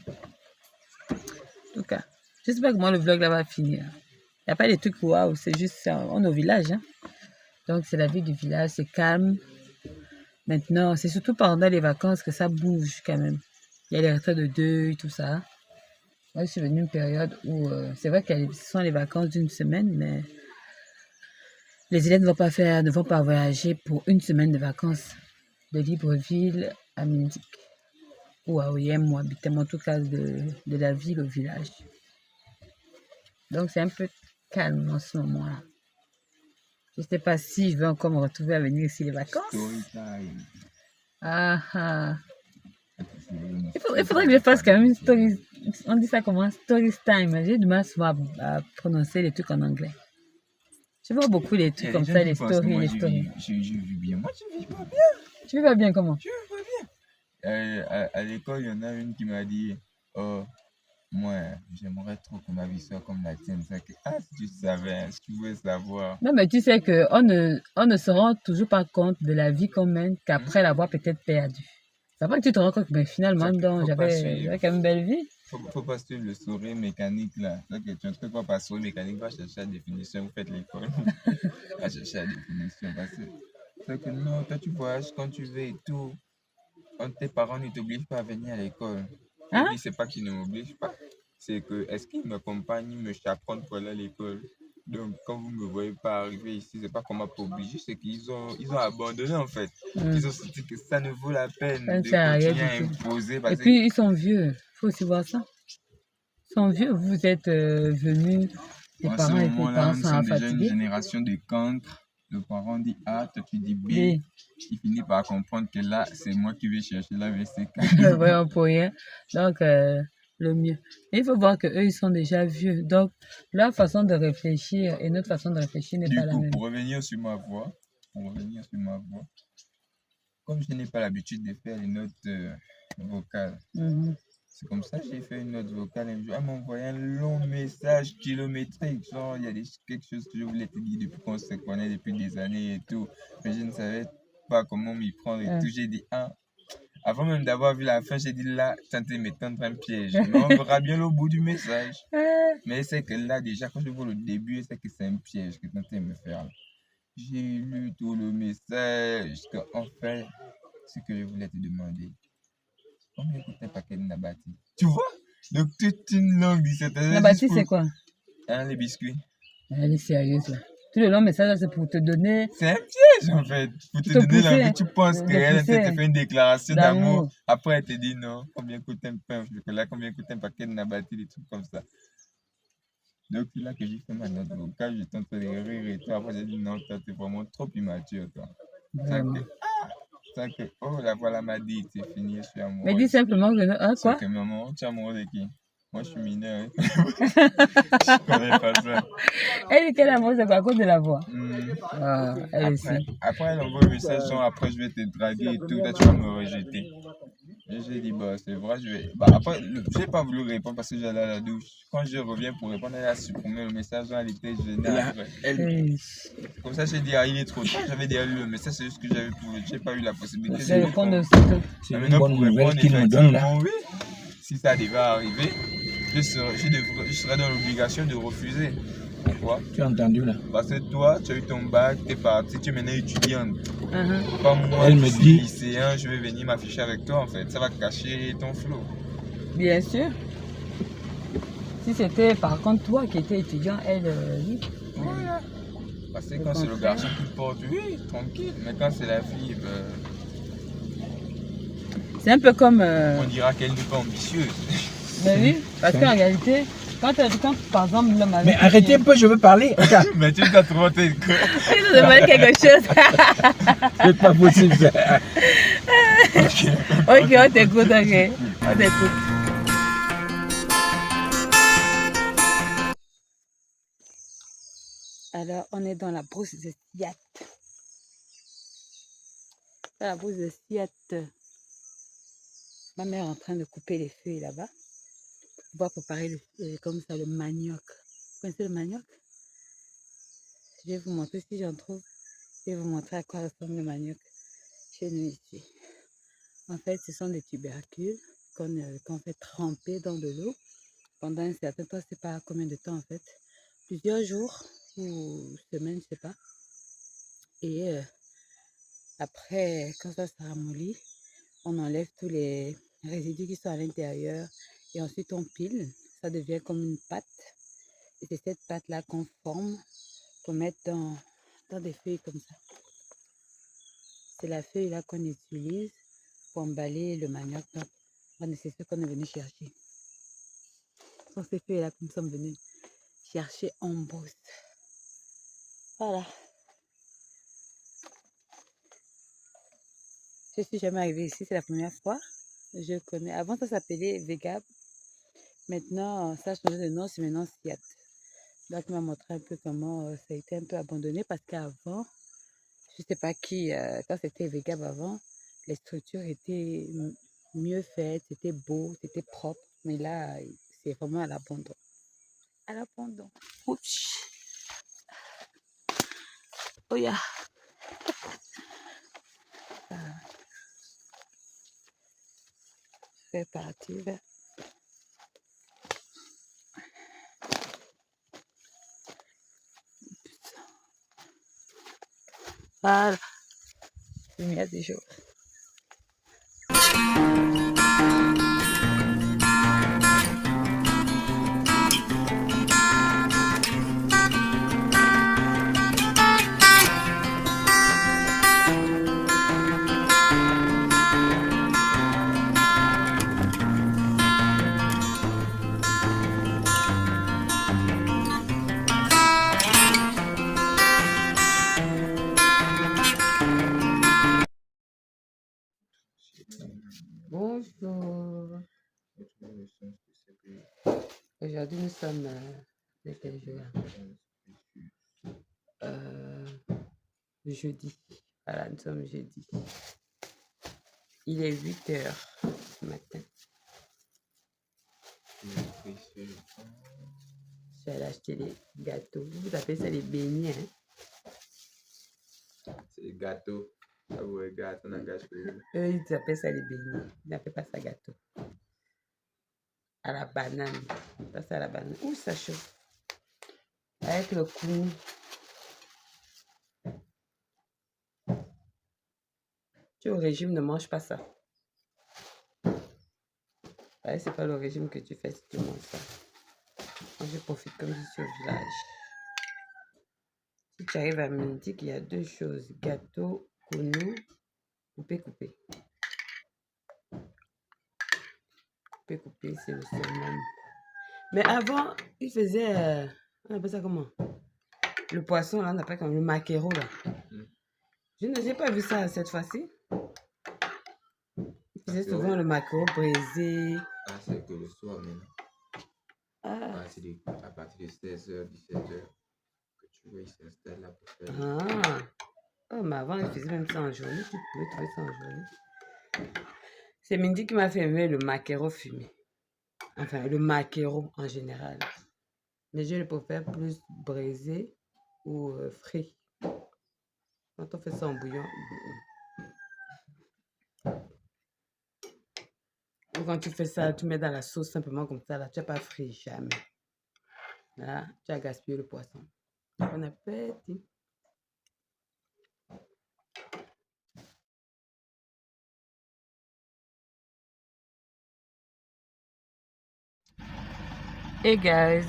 En tout cas, je ne sais pas comment le vlog là va finir. Il n'y a pas des trucs waouh, c'est juste, on est au village. Hein. Donc, c'est la vie du village, c'est calme. Maintenant, c'est surtout pendant les vacances que ça bouge quand même. Il y a les retraites de deuil, tout ça. Moi, je suis venue une période où, c'est vrai que ce sont les vacances d'une semaine, mais les élèves ne vont pas voyager pour une semaine de vacances de Libreville à Mindic ou à Oyem ou à Bitem, en tout cas de la ville au village. Donc, c'est un peu calme en ce moment-là. Je ne sais pas si je vais encore me retrouver à venir ici les vacances. Story time. Ah ah. Il faudrait que je fasse quand même une story. On dit ça comment? Story time. J'ai du mal souvent à prononcer les trucs en anglais. Je vois beaucoup les trucs comme ça, les stories, les stories. Je vis bien. Moi, je vis pas bien. Tu vas bien comment? Je vis pas bien. À l'école, il y en a une qui m'a dit, oh, moi, j'aimerais trop que ma vie soit comme la tienne. Ça que, si tu savais, hein, si tu voulais savoir. Non, mais tu sais qu'on ne se rend toujours pas compte de la vie qu'on mène qu'après l'avoir peut-être perdue. C'est pas que tu te rends compte, mais finalement, j'avais quand même une belle vie. Faut pas suivre le sourire mécanique là. Donc, tu ne peux pas par sourire mécanique, va chercher la définition, vous faites l'école. Va chercher la définition. Parce que c'est que non, toi tu voyages quand tu veux et tout. Quand tes parents ne t'obligent pas à venir à l'école. Hein? Oui, c'est pas qu'ils ne m'obligent pas. C'est que, est-ce qu'ils m'accompagnent, ils me chaperonnent pour aller à l'école? Donc, quand vous ne me voyez pas arriver ici, c'est pas qu'on m'a pas obligé, c'est qu'ils ont abandonné en fait. Ils ont dit que ça ne vaut la peine de continuer à imposer. Et puis, ils sont vieux. Il faut aussi voir ça. Ils sont vieux. Vous êtes venus, tes parents et tes parents sont déjà fatigués. une génération de cancres. Le parent dit A, toi tu dis B. Il finit par comprendre que là, c'est moi qui vais chercher la VCK. Vraiment pour rien. Donc, le mieux. Et il faut voir qu'eux, ils sont déjà vieux. Donc, leur façon de réfléchir et notre façon de réfléchir n'est pas la même. Pour revenir sur ma voix, comme je n'ai pas l'habitude de faire les notes vocales, c'est comme ça que j'ai fait une note vocale. Un jour, elle m'a envoyé un long message kilométrique. Genre, il y a quelque chose que je voulais te dire depuis qu'on se connaît depuis des années et tout. Mais je ne savais pas comment m'y prendre et tout. J'ai dit, avant même d'avoir vu la fin, j'ai dit là, tenter me tendre un piège. Mais on verra bien le bout du message. Mais c'est que là, déjà, quand je vois le début, c'est que c'est un piège que tentait me faire. J'ai lu tout le message. En fait, ce que je voulais te demander. Combien coûte un paquet de Nabati? Tu vois? Donc, toute une longue dissertation. Nabati, c'est quoi? Les biscuits. Elle est sérieuse là. Tout le long message, c'est pour te donner. C'est un piège en fait. Pour te donner l'envie. Tu penses qu'elle te fait une déclaration d'amour. Après, elle te dit non. Combien coûte un pain? Là, combien coûte un paquet de Nabati? Des trucs comme ça. Donc, c'est là que j'ai fait ma note vocale. J'étais en train de rire et tout. Après, j'ai dit non, toi, t'es vraiment trop immature, toi. Que, oh, la voilà m'a dit, c'est fini, je suis amoureux. Mais dis simplement que quoi? C'est que maman, tu es amoureux de qui? Moi, je suis mineur. Je connais pas ça. Elle dit qu'elle est amoureuse, c'est quoi? À cause de la voix. Elle aussi. Après, elle envoie un message, genre, après, je vais te draguer et tout, là, tu vas me rejeter. Et j'ai dit, bah, c'est vrai, je vais. Bah, après, je n'ai pas voulu répondre parce que j'allais à la douche. Quand je reviens pour répondre, elle a supprimé le message, elle était gênée après. Comme ça, j'ai dit, il est trop tard, j'avais déjà lu le message, c'est juste que j'ai pas eu la possibilité de répondre. C'est une bonne nouvelle qu'il nous donne là. Oui. Si ça devait arriver, je serais dans l'obligation de refuser. Pourquoi? Tu as entendu là? Parce que toi, tu as eu ton bac, tu es parti, tu es maintenant étudiante. Pas moi, elle me dit, lycéen, je vais venir m'afficher avec toi en fait. Ça va cacher ton flow. Bien sûr. Si c'était par contre toi qui étais étudiant, elle, oui. Voilà. Parce que quand c'est le garçon qui porte, oui, tranquille. Mais quand c'est la fille, c'est un peu comme. On dira qu'elle n'est pas ambitieuse. Mais oui, parce qu'en réalité, quand par exemple l'homme avait. Mais arrêtez un peu, je veux parler. Mais tu dois trop t'aider. Tu dois demander quelque chose. C'est pas possible ça. Ok, on t'écoute, ok. On t'écoute. Alors, on est dans la brousse de Siat. Dans la brousse de Siat. Ma mère est en train de couper les feuilles là-bas. Pour pouvoir préparer comme ça le manioc. Vous connaissez le manioc? Je vais vous montrer si j'en trouve. Je vais vous montrer à quoi ressemble le manioc chez nous ici. En fait, ce sont des tubercules qu'on fait tremper dans de l'eau pendant un certain temps. Je ne sais pas combien de temps en fait. plusieurs jours ou semaines, je sais pas. Et après, quand ça se ramollit, on enlève tous les résidus qui sont à l'intérieur et ensuite on pile. Ça devient comme une pâte. Et c'est cette pâte-là qu'on forme pour mettre dans des feuilles comme ça. C'est la feuille-là qu'on utilise pour emballer le manioc. Donc, c'est ce qu'on est venu chercher. Ce sont ces feuilles-là que nous sommes venus chercher en Beauce. Voilà. Je suis jamais arrivée ici, c'est la première fois. Je connais. Avant, ça s'appelait Vegab. Maintenant, ça a changé de nom, c'est maintenant Siat. Donc, il m'a montré un peu comment ça a été un peu abandonné parce qu'avant, je ne sais pas qui, quand c'était Vegab avant, les structures étaient mieux faites, c'était beau, c'était propre. Mais là, c'est vraiment à l'abandon. À l'abandon. Ouch. Oh yeah. C'est parti. Voilà. Il y a des jours. Bonjour. Aujourd'hui, nous sommes le quel jour? Jeudi. Voilà, nous sommes jeudi. Il est 8h ce matin. Je suis allée acheter des gâteaux. Vous appelez ça les beignets, hein? C'est des gâteaux. Ah ouais, gâteau, on a gâché. Eux, ils appellent ça les beignets. Ils n'appellent pas ça gâteau. À la banane. Ça, c'est à la banane. Ouh, ça chauffe. Avec le coup. Tu es au régime, ne mange pas ça. Ouais, c'est pas le régime que tu fais si tu manges ça. Moi, je profite comme je suis au village. Si tu arrives à midi, qu'il y a deux choses. Gâteau, konou, coupé. Coupé, c'est le summum. Mais avant, il faisait... on appelle ça comment? Le poisson, là, on appelle comme le maquereau, là. Je n'ai pas vu ça cette fois-ci. Il faisait souvent le maquereau braisé. Ah, c'est que le soir, maintenant. Ah, c'est à partir de 16h, 17h que tu vois, il s'installe là pour faire. Ah. Oh, mais avant, il faisait même ça en journée. Tu pouvais trouver ça en journée. C'est Mindy qui m'a fait aimer le maquereau fumé. Enfin, le maquereau en général. Mais je le préfère plus braisé ou frit. Quand on fait ça en bouillon. Ou quand tu fais ça, tu mets dans la sauce simplement comme ça. Là, tu n'as pas frit jamais. Là, tu as gaspillé le poisson. Bon appétit. Hey guys,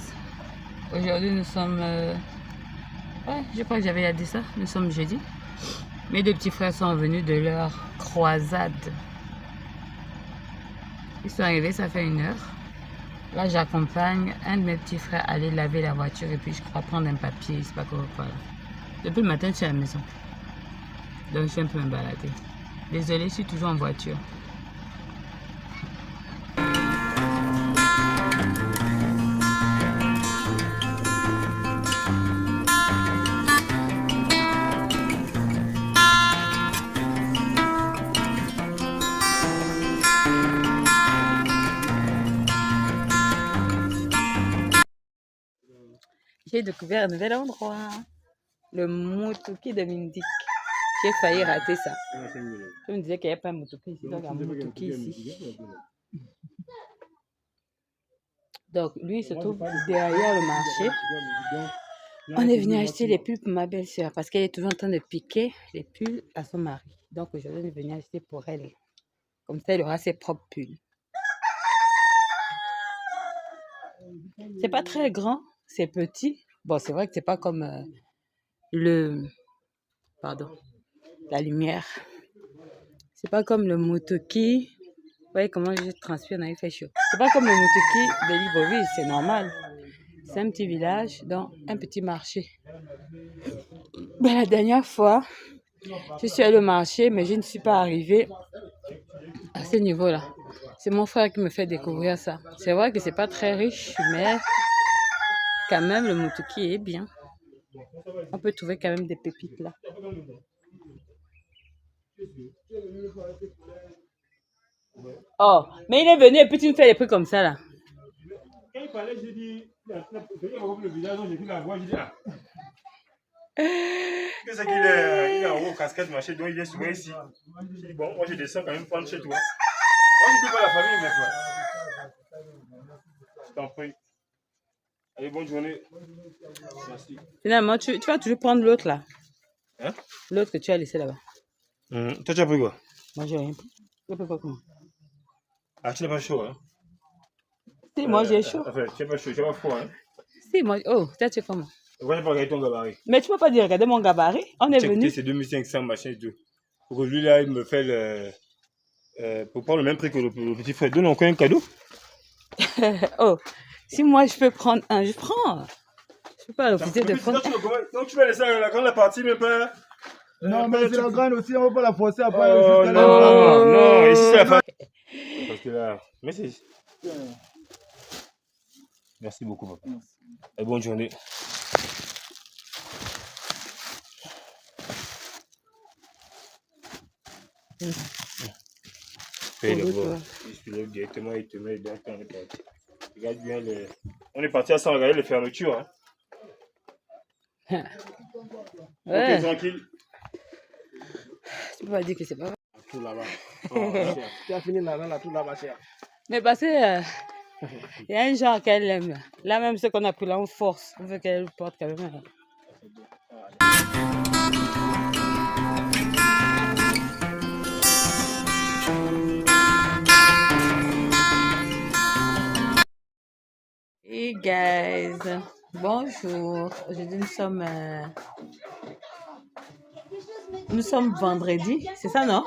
aujourd'hui nous sommes... ouais, je crois que j'avais dit ça. Nous sommes jeudi. Mes deux petits frères sont venus de leur croisade. Ils sont arrivés, ça fait 1 heure. Là, j'accompagne un de mes petits frères aller laver la voiture et puis je crois prendre un papier, je sais pas quoi. Voilà. Depuis le matin, je suis à la maison. Donc, je suis un peu me balader. Désolée, je suis toujours en voiture. J'ai découvert un nouvel endroit. Le Moutouki de Mindik. J'ai failli rater ça. Je me disais qu'il n'y avait pas un Moutouki ici. Donc, un Moutouki ici. Donc, lui, il se trouve derrière le marché. On est venu acheter les pulls pour ma belle-sœur parce qu'elle est toujours en train de piquer les pulls à son mari. Donc, aujourd'hui, on est venu acheter pour elle. Comme ça, elle aura ses propres pulls. C'est pas très grand, c'est petit. Bon, c'est vrai que c'est pas comme la lumière. C'est pas comme le motoki. Vous voyez comment je transpire dans il fait chaud. C'est pas comme le motoki de Libreville, c'est normal. C'est un petit village, donc un petit marché. Ben, la dernière fois, je suis allée au marché, mais je ne suis pas arrivée à ce niveau-là. C'est mon frère qui me fait découvrir ça. C'est vrai que c'est pas très riche, mais quand même, le motoki est bien. On peut trouver quand même des pépites là. Oh, mais il est venu et puis tu me fais des trucs comme ça là. Quand il parlait, j'ai dit, le village, j'ai vu la voix, j'ai dit, ah. Qu'est-ce qu'il est? Il est en haut, casquette, machin, donc il vient souvent ici. J'ai dit, bon, moi je descends quand même prendre chez toi. Moi je ne peux pas la famille, mais toi. Je t'en prie. Allez, bonne journée. Merci. Finalement, tu vas toujours prendre l'autre là. Hein? L'autre que tu as laissé là-bas. Toi, tu as pris quoi? Moi, j'ai rien pris. Je peux pas comment. Ah, tu n'as pas chaud, hein? Si, moi j'ai chaud. Enfin, tu n'as pas chaud, tu n'as pas froid, hein? Si, moi. Oh, tu es comment? Pourquoi tu n'as pas regardé ton gabarit? Mais tu peux pas dire, regardez mon gabarit. On est venu. C'est 2500 machin et tout. Pour que lui là, il me fait le. Pour prendre le même prix que le petit frère. Donne encore un cadeau. Oh, si moi je peux prendre un, je prends. Je peux pas refuser de prendre. Donc tu vas laisser la grande partie, mais pas. Non, mais c'est la grande aussi, on ne va pas la forcer à pas Oh, jusqu'à non, non, ici c'est la partie. Parce que là. Merci. Merci beaucoup, papa. Et bonne journée. Paye d'abord. Je lève directement, il te met directement. Regarde bien les. On est parti à ça, regarder les fermetures. Hein. Ouais. Ok, tranquille. Tu peux pas dire que c'est pas vrai. Tout là-bas. Tu as fini là, tout là-bas, cher. Mais parce que il y a un genre qu'elle aime là. Là même ce qu'on a pris là, on force. On veut qu'elle le porte quand même. Hey guys, bonjour. Aujourd'hui nous sommes vendredi, c'est ça non?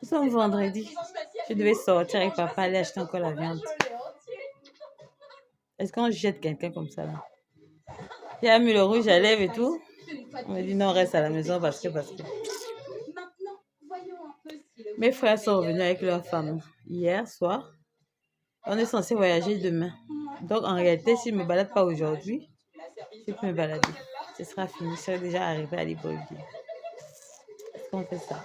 Nous sommes vendredi. Je devais sortir avec papa aller acheter encore la viande. Est-ce qu'on jette quelqu'un comme ça là? J'ai mis le rouge à lèvres et tout. On m'a dit non, reste à la maison parce que. Mes frères sont revenus avec leur femme hier soir. On est censé voyager demain. Donc en réalité, s'ils ne me baladent pas aujourd'hui, je peux me balader. Ce sera fini. Je serai déjà arrivé à Libreville. Est-ce qu'on fait ça?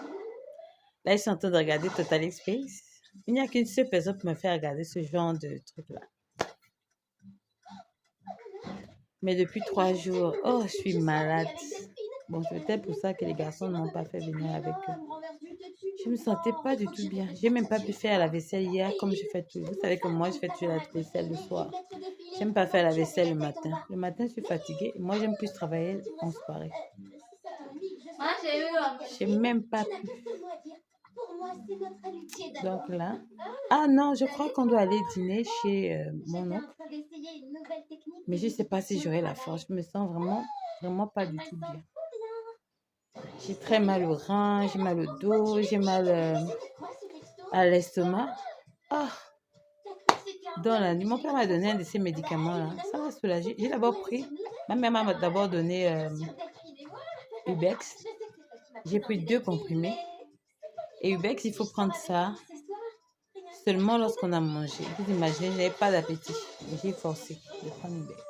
Là, ils sont en train de regarder Total Space. Il n'y a qu'une seule personne pour me faire regarder ce genre de truc-là. Mais depuis 3 jours, oh, je suis malade. Bon, c'est peut-être pour ça que les garçons n'ont pas fait venir avec eux. Je ne me sentais pas du tout bien. Je n'ai même pas pu faire la vaisselle hier comme je fais toujours. Vous savez que moi, je fais toujours la vaisselle le soir. Je n'aime pas faire la vaisselle le matin. Le matin, je suis fatiguée. Moi, j'aime plus travailler en soirée. Je n'ai même pas pu. Donc là, ah non, je crois qu'on doit aller dîner chez mon oncle. Mais je ne sais pas si j'aurai la force. Je me sens vraiment pas du tout bien. J'ai très mal au rein, j'ai mal au dos, j'ai mal à l'estomac. Ah, dans la nuit, mon père m'a donné un de ces médicaments-là. Ça m'a soulagé. J'ai d'abord pris, ma mère m'a d'abord donné Ubex. J'ai pris 2 comprimés. Et Ubex, il faut prendre ça seulement lorsqu'on a mangé. Vous imaginez, je n'avais pas d'appétit. J'ai forcé de prendre Ubex.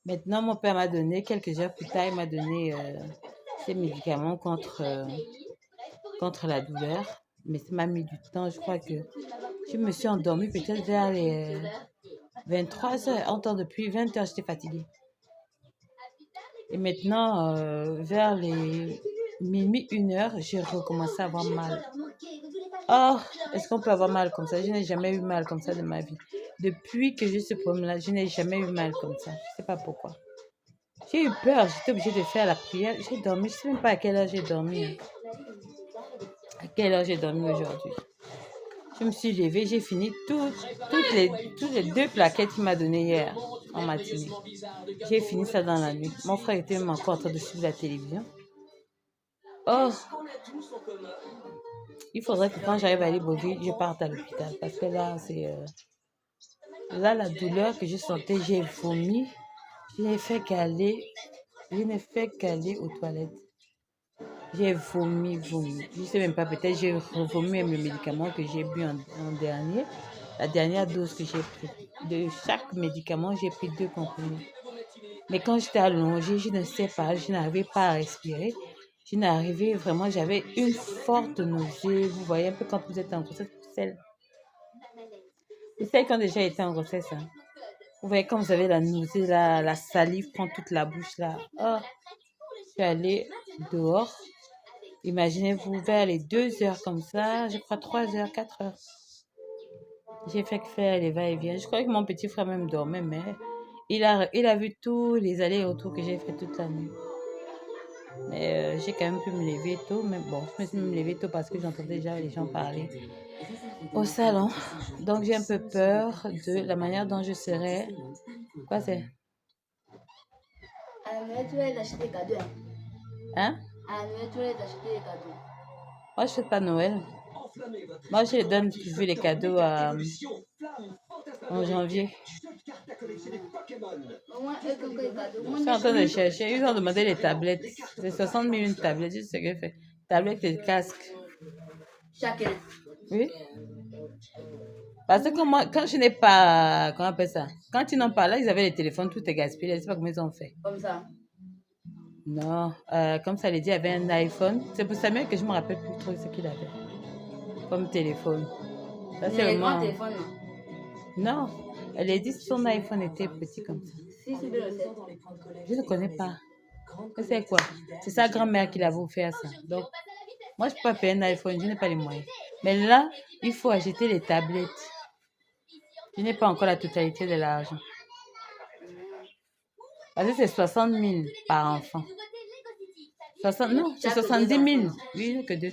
Maintenant, mon père m'a donné, quelques heures plus tard, il m'a donné ces médicaments contre la douleur. Mais ça m'a mis du temps. Je crois que je me suis endormie peut-être vers les 23h. En temps depuis 20h, j'étais fatiguée. Et maintenant, vers les minuit, 1h, j'ai recommencé à avoir mal. Oh, est-ce qu'on peut avoir mal comme ça? Je n'ai jamais eu mal comme ça de ma vie. depuis que j'ai ce problème-là, je n'ai jamais eu mal comme ça. Je ne sais pas pourquoi. J'ai eu peur, j'étais obligée de faire la prière. J'ai dormi, je ne sais même pas à quelle heure j'ai dormi. Hein. À quelle heure j'ai dormi aujourd'hui. Je me suis levée, j'ai fini toutes les 2 plaquettes qu'il m'a données hier en matinée. J'ai fini ça dans la nuit. Mon frère était même encore en train de suivre la télévision. Oh, il faudrait que quand j'arrive à Libreville, je parte à l'hôpital. Parce que là, c'est... là, la douleur que je sentais, j'ai vomi. Je n'ai fait qu'aller aux toilettes. J'ai vomi. Je ne sais même pas, peut-être j'ai vomi même le médicament que j'ai bu en dernier. La dernière dose que j'ai pris. De chaque médicament, j'ai pris 2 comprimés. Mais quand j'étais allongée, je ne sais pas, je n'arrivais pas à respirer. Je n'arrivais vraiment, j'avais une forte nausée. Vous voyez un peu quand vous êtes en grossesse, celles qui ont déjà été en grossesse. Hein. Vous voyez quand vous avez la nausée, la salive prend toute la bouche là. Oh, je suis allée dehors. Imaginez-vous, vers les 2 heures comme ça, je crois 3 heures, 4 heures. J'ai fait que faire les va-et-vient. Je crois que mon petit frère même dormait, mais il a vu tous les allers et retours que j'ai fait toute la nuit. Mais j'ai quand même pu me lever tôt. Mais bon, je me suis même levée tôt parce que j'entendais déjà les gens parler au salon. Donc j'ai un peu peur de la manière dont je serai. Quoi c'est? Hein? Moi, je fais pas Noël. Moi, je donne les cadeaux en janvier. Je suis en train de chercher. Ils ont demandé les tablettes. C'est 60 000 une tablette. C'est ce que je fais. Tablette et casque. Chacun. Oui. Parce que moi, quand je n'ai pas... Comment on appelle ça? Quand ils n'ont pas là, ils avaient les téléphones, tout est gaspillé. Je ne sais pas comment ils ont fait. Comme ça. Non. Comme ça, les dit, il y avait un iPhone. C'est pour ça même que je ne me rappelle plus trop ce qu'il avait. Comme téléphone. Ça, c'est Mais vraiment... grand téléphone, non? Non. Elle a dit que son iPhone était petit comme ça. Si, c'est bien le 7. Je ne connais pas. C'est quoi? C'est sa grand-mère qui l'avait offert ça. Donc, moi, je ne peux pas payer un iPhone, je n'ai pas les moyens. Mais là, il faut acheter les tablettes. Je n'ai pas encore la totalité de l'argent. Parce que c'est 60 000 par enfant. Non, c'est 70 000. Oui, que deux.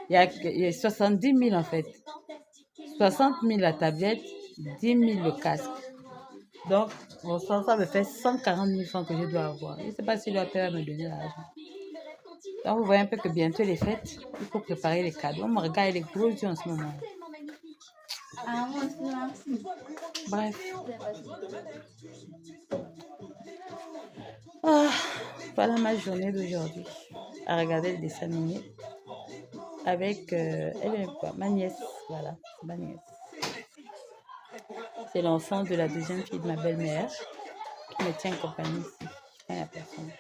Il y a 70 000 en fait. 60 000 la tablette, 10 000 le casque. Donc, ça me fait 140 000 francs que je dois avoir. Je ne sais pas si le père va me donner l'argent. Donc, vous voyez un peu que bientôt les fêtes, il faut préparer les cadeaux. On me regarde les gros yeux en ce moment. Bref. Voilà ma journée d'aujourd'hui. À regarder le dessin animé avec ma nièce. Voilà, ma nièce. C'est l'enfant de la deuxième fille de ma belle-mère qui me tient compagnie ici. La personne.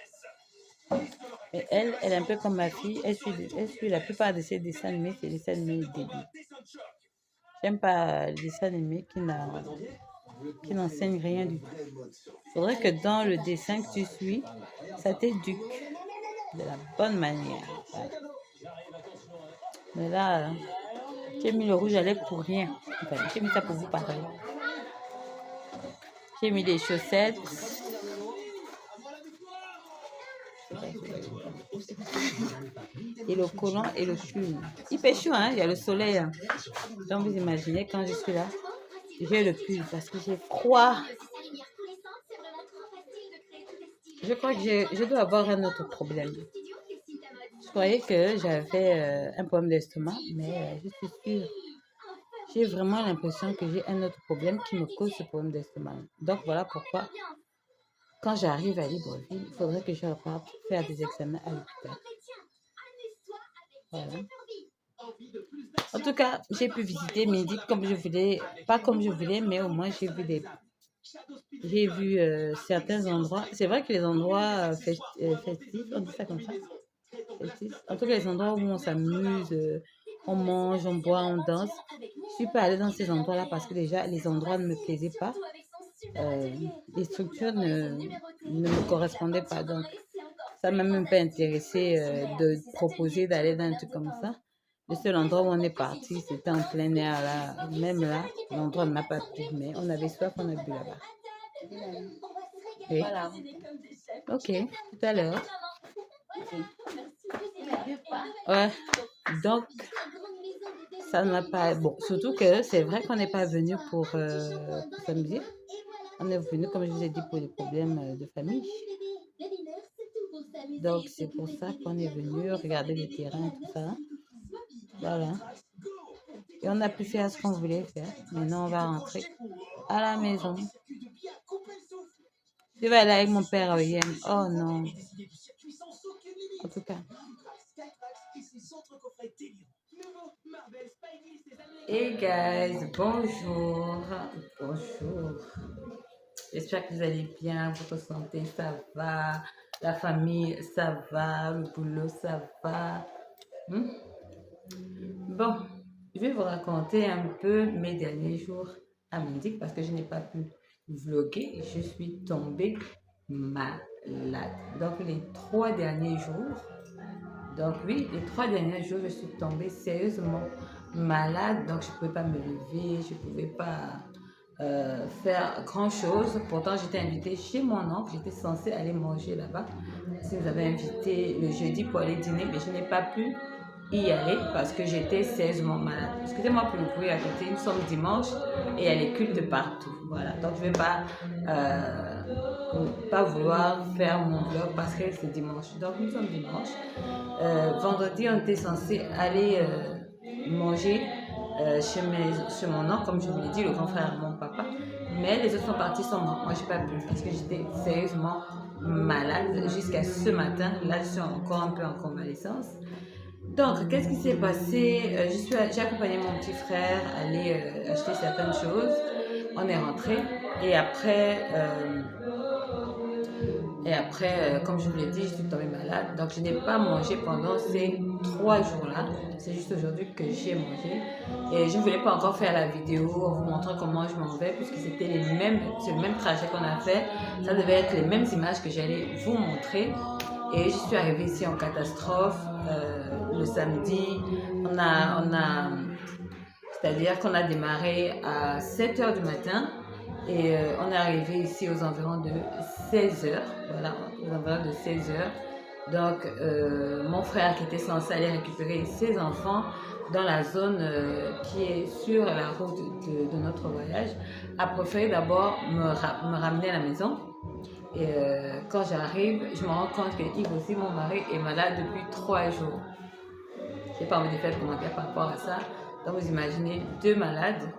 Et elle est un peu comme ma fille. Elle suit la plupart de ses dessins animés, c'est des dessins animés débiles. J'aime pas les dessins animés qui n'enseignent rien du tout. Il faudrait que dans le dessin que tu suis, ça t'éduque de la bonne manière. Voilà. Mais là, j'ai mis le rouge à lèvres pour rien. Enfin, j'ai mis ça pour vous parler. J'ai mis des chaussettes. Et le collant et le pull. Il fait chaud, hein? Il y a le soleil. Hein? Donc vous imaginez, quand je suis là, j'ai le pull parce que j'ai froid. Je crois que je dois avoir un autre problème. Je croyais que j'avais un problème d'estomac, mais je suis sûre. J'ai vraiment l'impression que j'ai un autre problème qui me cause ce problème d'estomac. Donc voilà pourquoi, quand j'arrive à Libreville, il faudrait que je reparte faire des examens à l'hôpital. Voilà. En tout cas, j'ai pu visiter Midi comme je voulais, pas comme je voulais, mais au moins j'ai vu certains endroits. C'est vrai que les endroits festifs, on dit ça comme ça. En tout cas, les endroits où on s'amuse, on mange, on boit, on danse. Je suis pas allée dans ces endroits-là parce que déjà, les endroits ne me plaisaient pas. Les structures ne me correspondaient pas. Donc, ça ne m'a même pas intéressé de proposer d'aller dans un truc comme ça. Le seul endroit où on est parti, c'était en plein air là. Même là, l'endroit ne m'a pas plu, mais on avait soif, on a bu là-bas. Oui. Voilà. Ok, tout à l'heure. Ouais, donc ça n'a pas... Bon, surtout que c'est vrai qu'on n'est pas venu pour s'amuser. On est venu, comme je vous ai dit, pour les problèmes de famille. Donc c'est pour ça qu'on est venu regarder le terrain, tout ça. Voilà. Et on a pu faire ce qu'on voulait faire. Maintenant, on va rentrer à la maison. Je vais aller avec mon père à OIM. Oh non. En tout cas. Hey guys, bonjour. Bonjour. J'espère que vous allez bien, votre santé, ça va. La famille, ça va. Le boulot, ça va. Bon, je vais vous raconter un peu mes derniers jours à Mendic parce que je n'ai pas pu vlogger. Je suis tombée malade. Donc, les 3 derniers jours, je suis tombée sérieusement malade. Donc, je ne pouvais pas me lever, je ne pouvais pas faire grand chose. Pourtant, j'étais invitée chez mon oncle. J'étais censée aller manger là-bas. Si vous avez invité le jeudi pour aller dîner, mais je n'ai pas pu y aller parce que j'étais sérieusement malade. Excusez-moi pour le bruit à côté. Nous sommes dimanche et il y a les cultes partout. Voilà. Donc, je ne vais pas vouloir faire mon vlog parce que c'est dimanche. Donc, nous sommes dimanche. Vendredi, on était censé aller manger chez mon oncle, comme je vous l'ai dit, le grand frère de mon papa. Mais les autres sont partis sans moi. Moi, je n'ai pas pu parce que j'étais sérieusement malade jusqu'à ce matin. Là, je suis encore un peu en convalescence. Donc, qu'est-ce qui s'est passé? J'ai accompagné mon petit frère aller acheter certaines choses. On est rentré et après, comme je vous l'ai dit, je suis tombée malade. Donc, je n'ai pas mangé pendant ces 3 jours-là. C'est juste aujourd'hui que j'ai mangé. Et je ne voulais pas encore faire la vidéo en vous montrant comment je m'en vais, puisque c'était c'est le même trajet qu'on a fait. Ça devait être les mêmes images que j'allais vous montrer. Et je suis arrivée ici en catastrophe le samedi. C'est-à-dire qu'on a démarré à 7h du matin. Et on est arrivé ici aux environs de 16h. Voilà, aux environs de 16h. Donc, mon frère qui était censé aller récupérer ses enfants dans la zone qui est sur la route de notre voyage, a préféré d'abord me ramener à la maison. Et quand j'arrive, je me rends compte que Yves aussi, mon mari, est malade depuis 3 jours. Je n'ai pas envie de faire de commentaires par rapport à ça. Donc, vous imaginez 2 malades.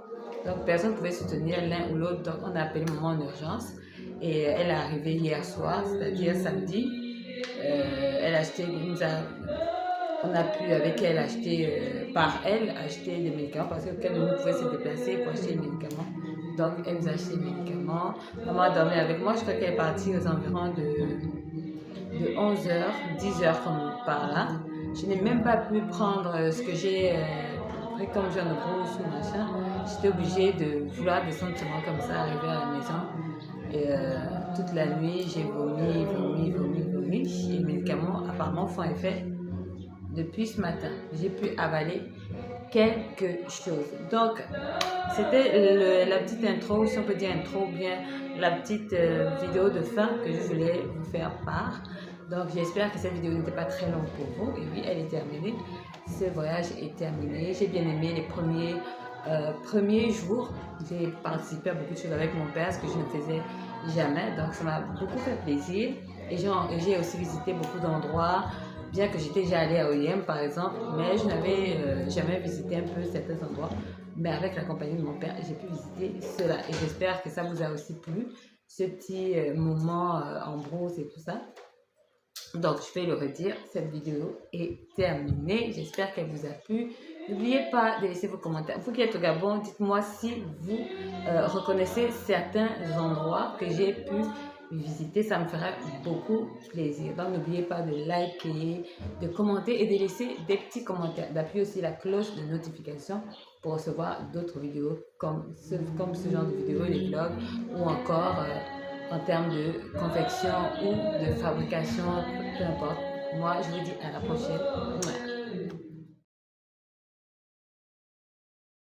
Donc, personne ne pouvait soutenir l'un ou l'autre. Donc, on a appelé maman en urgence. Et elle est arrivée hier soir, c'est-à-dire samedi. On a pu avec elle acheter, acheter des médicaments parce qu'aucun de nous pouvait se déplacer pour acheter les médicaments. Donc, elle nous a acheté les médicaments. Maman a dormi avec moi. Je crois qu'elle est partie aux environs de 11h, 10h comme par là. Je n'ai même pas pu prendre ce que j'ai pris comme genre de brousse ou machin. J'étais obligée de vouloir descendre sur moi comme ça, arriver à la maison. Et toute la nuit, j'ai vomi. Et les médicaments apparemment font effet depuis ce matin. J'ai pu avaler quelque chose. Donc, c'était la petite intro, si on peut dire intro, ou bien la petite vidéo de fin que je voulais vous faire part. Donc, j'espère que cette vidéo n'était pas très longue pour vous. Et oui, elle est terminée. Ce voyage est terminé. J'ai bien aimé les premiers jours. J'ai participé à beaucoup de choses avec mon père, ce que je ne faisais jamais. Donc, ça m'a beaucoup fait plaisir. Et j'ai aussi visité beaucoup d'endroits. Bien que j'étais déjà allée à OIM par exemple, mais je n'avais jamais visité un peu certains endroits. Mais avec la compagnie de mon père, j'ai pu visiter cela. Et j'espère que ça vous a aussi plu, ce petit moment en brousse et tout ça. Donc, je vais le redire, cette vidéo est terminée. J'espère qu'elle vous a plu. N'oubliez pas de laisser vos commentaires. Vous qui êtes au Gabon, dites-moi si vous reconnaissez certains endroits que j'ai pu visiter, ça me ferait beaucoup plaisir. Donc n'oubliez pas de liker, de commenter et de laisser des petits commentaires, d'appuyer aussi la cloche de notification pour recevoir d'autres vidéos comme ce genre de vidéos, les vlogs ou encore en termes de confection ou de fabrication, peu importe. Moi je vous dis à la prochaine.